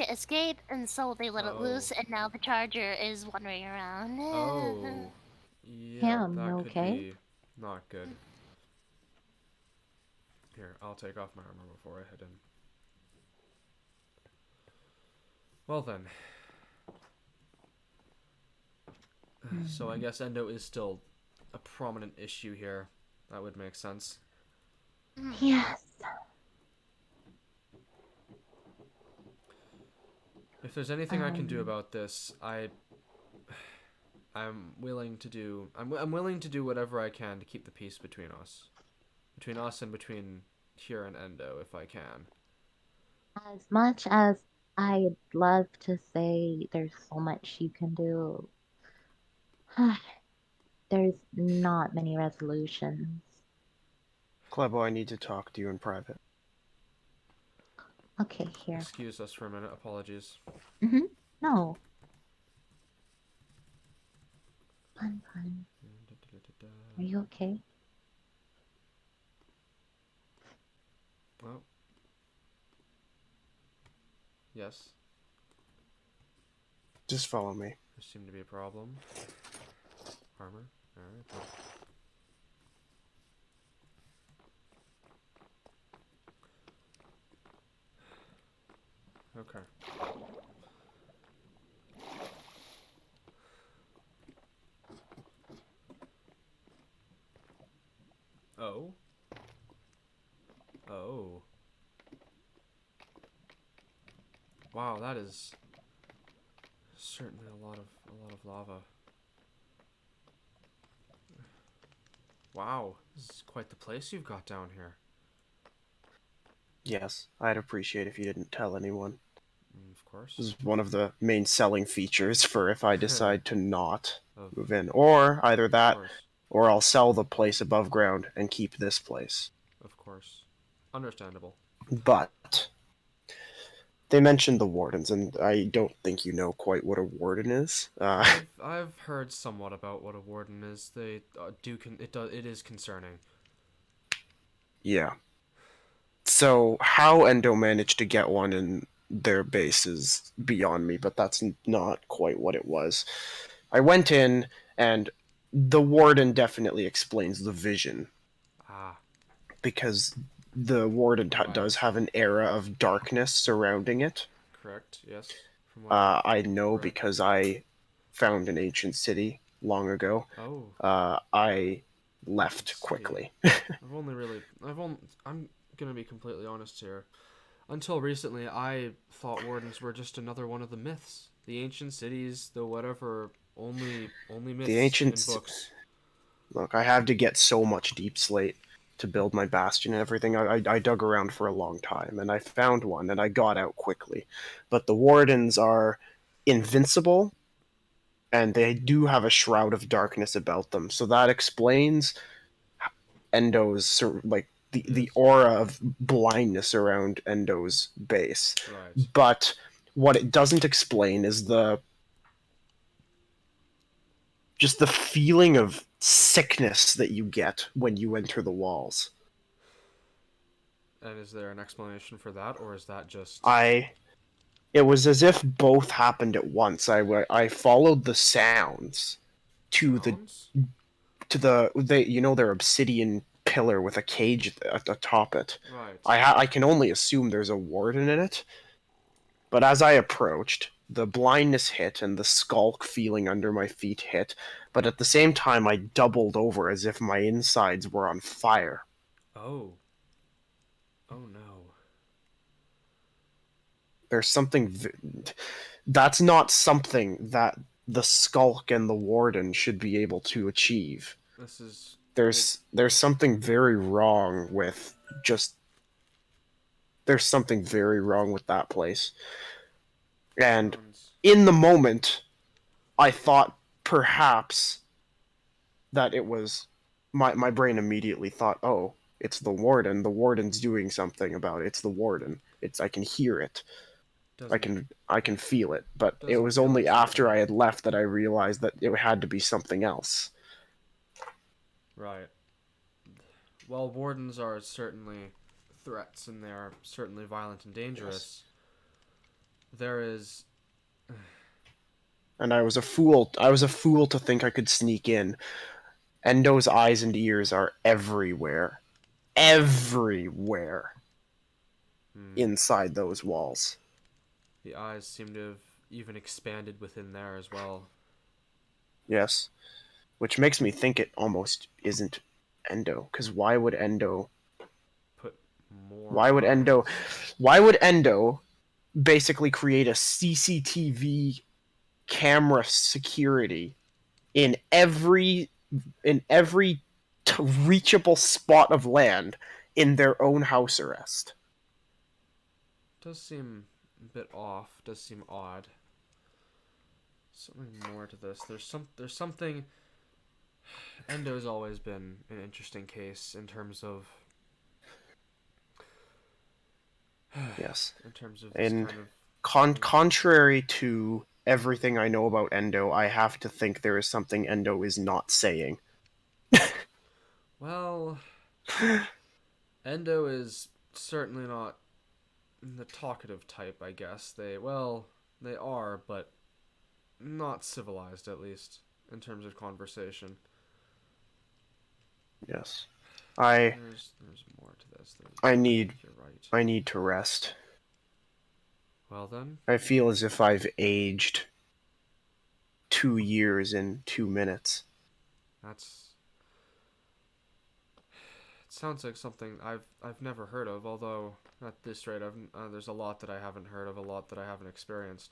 C: escape, and so they let it loose, and now the charger is wandering around.
A: Oh, yeah,
E: Him,
A: that could
E: okay?
A: be not good. Here, I'll take off my armor before I head in. Well then. So I guess Endo is still a prominent issue here. That would make sense.
E: Yes.
A: If there's anything I can do about this, I'm willing to do. I'm willing to do whatever I can to keep the peace between us and between here and Endo, if I can.
E: As much as I'd love to say there's so much you can do, there's not many resolutions.
D: Clebo, I need to talk to you in private.
E: Okay, here.
A: Excuse us for a minute. Apologies.
E: No. Fun. Are you okay?
A: Well. Yes.
D: Just follow me.
A: There seemed to be a problem. Armor. Alright. Okay. Oh. Oh. Wow, that is certainly a lot of lava. Wow, this is quite the place you've got down here.
D: Yes, I'd appreciate if you didn't tell anyone.
A: Of course.
D: This is one of the main selling features for if I decide to not
A: Of
D: move in. Or either that,
A: course.
D: or I'll sell the place above ground and keep this place.
A: Of course. Understandable.
D: But they mentioned the wardens, and I don't think you know quite what a warden is.
A: I've heard somewhat about what a warden is. They it is concerning.
D: Yeah. So how Endo managed to get one in their base is beyond me, but that's not quite what it was. I went in, and the warden definitely explains the vision,
A: Ah,
D: because the warden
A: Right.
D: does have an aura of darkness surrounding it.
A: correct. Yes. From what
D: I know
A: read.
D: because I found an ancient city long ago.
A: Oh,
D: I left
A: City.
D: quickly.
A: I'm gonna be completely honest here. Until recently, I thought wardens were just another one of the myths. The ancient cities, the whatever, only myths
D: The ancient
A: in books.
D: Look, I had to get so much deep slate to build my bastion and everything. I dug around for a long time, and I found one, and I got out quickly. But the wardens are invincible, and they do have a shroud of darkness about them. So that explains Endo's the aura of blindness around Endo's base.
A: Right.
D: But what it doesn't explain is just the feeling of sickness that you get when you enter the walls.
A: And is there an explanation for that, or is that just...
D: It was as if both happened at once. I followed the sounds to
A: sounds?
D: their obsidian pillar with a cage atop it.
A: Right.
D: I can only assume there's a warden in it. But as I approached, the blindness hit and the skulk feeling under my feet hit, but at the same time I doubled over as if my insides were on fire.
A: Oh. Oh no.
D: There's something. That's not something that the Skulk and the Warden should be able to achieve.
A: This is.
D: There's something very wrong with just. There's something very wrong with that place. And
A: Sounds.
D: in the moment, I thought perhaps that it was. My brain immediately thought, oh, it's the Warden. The Warden's doing something about it. It's the Warden. I can hear it.
A: Doesn't
D: I can feel it, but it
A: doesn't
D: was
A: feel
D: only
A: like
D: after
A: something.
D: I had left that I realized that it had to be something else.
A: Right. While wardens are certainly threats and they are certainly violent and dangerous, there is.
D: And I was a fool. I was a fool to think I could sneak in. Endo's eyes and ears are everywhere. Everywhere
A: Hmm,
D: inside those walls.
A: the eyes seem to have even expanded within there as well.
D: Yes. Which makes me think it almost isn't Endo. Because why would Endo.
A: Put more
D: Why would Endo.
A: eyes.
D: Why would Endo basically create a CCTV camera security in every reachable spot of land in their own house arrest?
A: Does seem a bit off. Does seem odd. Something more to this. There's something. Endo's always been an interesting case in terms of
D: Yes.
A: in terms of this
D: And
A: kind of
D: contrary to everything I know about Endo, I have to think there is something Endo is not saying.
A: well, Endo is certainly not the talkative type, I guess. They are, but not civilized at least in terms of conversation.
D: Yes. I
A: There's more to this.
D: I need
A: You're right.
D: I need to rest.
A: Well then,
D: I feel as if I've aged 2 years in 2 minutes.
A: that's it sounds like something I've never heard of. Although at this rate, there's a lot that I haven't heard of, a lot that I haven't experienced.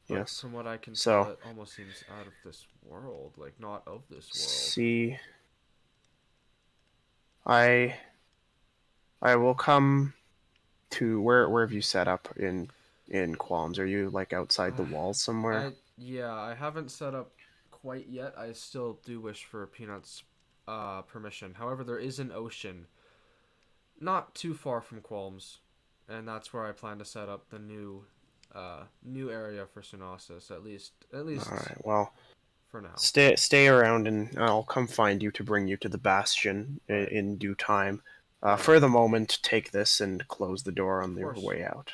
A: But
D: Yes.
A: from what I can tell,
D: So,
A: it almost seems out of this world, like not of this world.
D: see, I I will come to where have you set up in Qualms? Are you like outside the walls somewhere?
A: I haven't set up quite yet. I still do wish for Peanut's permission. However, there is an ocean not too far from Qualms, and that's where I plan to set up the new area for Sunosis. At least
D: All right. Well,
A: for now.
D: stay around, and I'll come find you to bring you to the bastion
A: Right.
D: in due time.
A: Right.
D: For the moment, take this and close the door on your
A: course.
D: way out.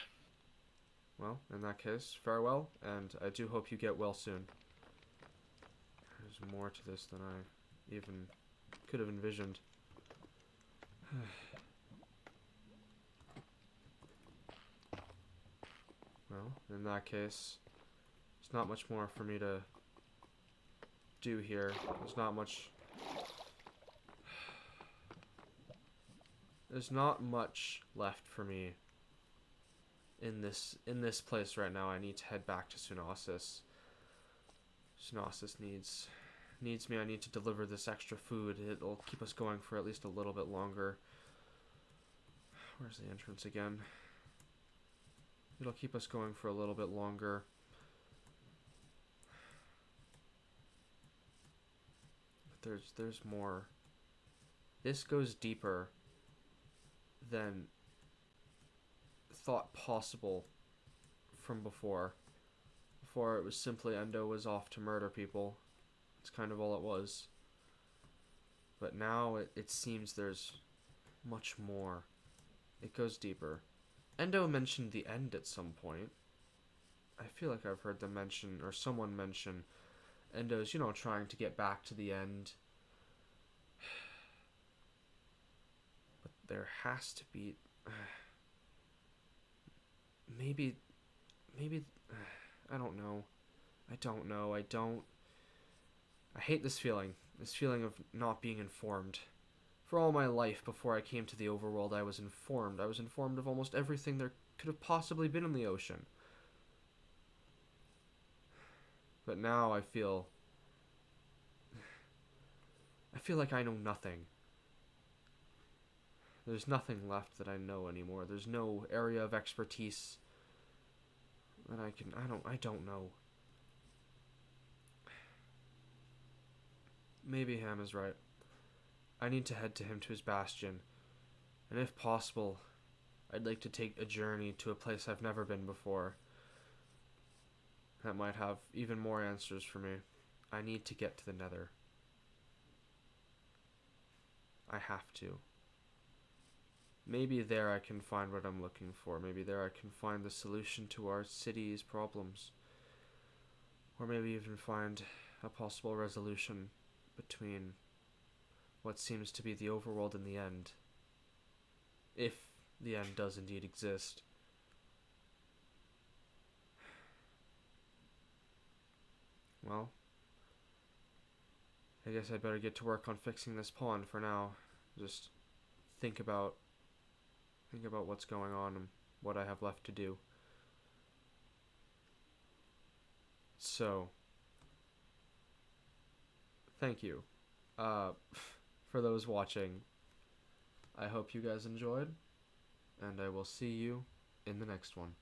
A: Well, in that case, farewell, and I do hope you get well soon. There's more to this than I even could have envisioned. Well, in that case, there's not much more for me to do here. There's not much. There's not much left for me in this place right now. I need to head back to Sunosis. Sunosis needs me. I need to deliver this extra food. It'll keep us going for at least a little bit longer. Where's the entrance again? It'll keep us going for a little bit longer. But there's more. This goes deeper than thought possible from before. Before it was simply Endo was off to murder people. That's kind of all it was. But now it seems there's much more. It goes deeper. Endo mentioned the end at some point. I feel like I've heard them mention, or someone mention, Endo's, trying to get back to the end. But there has to be... maybe... I don't know. I hate this feeling. This feeling of not being informed For all my life before I came to the overworld, I was informed. I was informed of almost everything there could have possibly been in the ocean. But now I feel like I know nothing. There's nothing left that I know anymore. There's no area of expertise that I don't know. Maybe Ham is right. I need to head to him, to his bastion. And if possible, I'd like to take a journey to a place I've never been before. That might have even more answers for me. I need to get to the Nether. I have to. Maybe there I can find what I'm looking for. Maybe there I can find the solution to our city's problems. Or maybe even find a possible resolution between what seems to be the overworld and the end. If the end does indeed exist. Well, I guess I'd better get to work on fixing this pond for now. Just think about what's going on and what I have left to do. So, thank you. For those watching, I hope you guys enjoyed, and I will see you in the next one.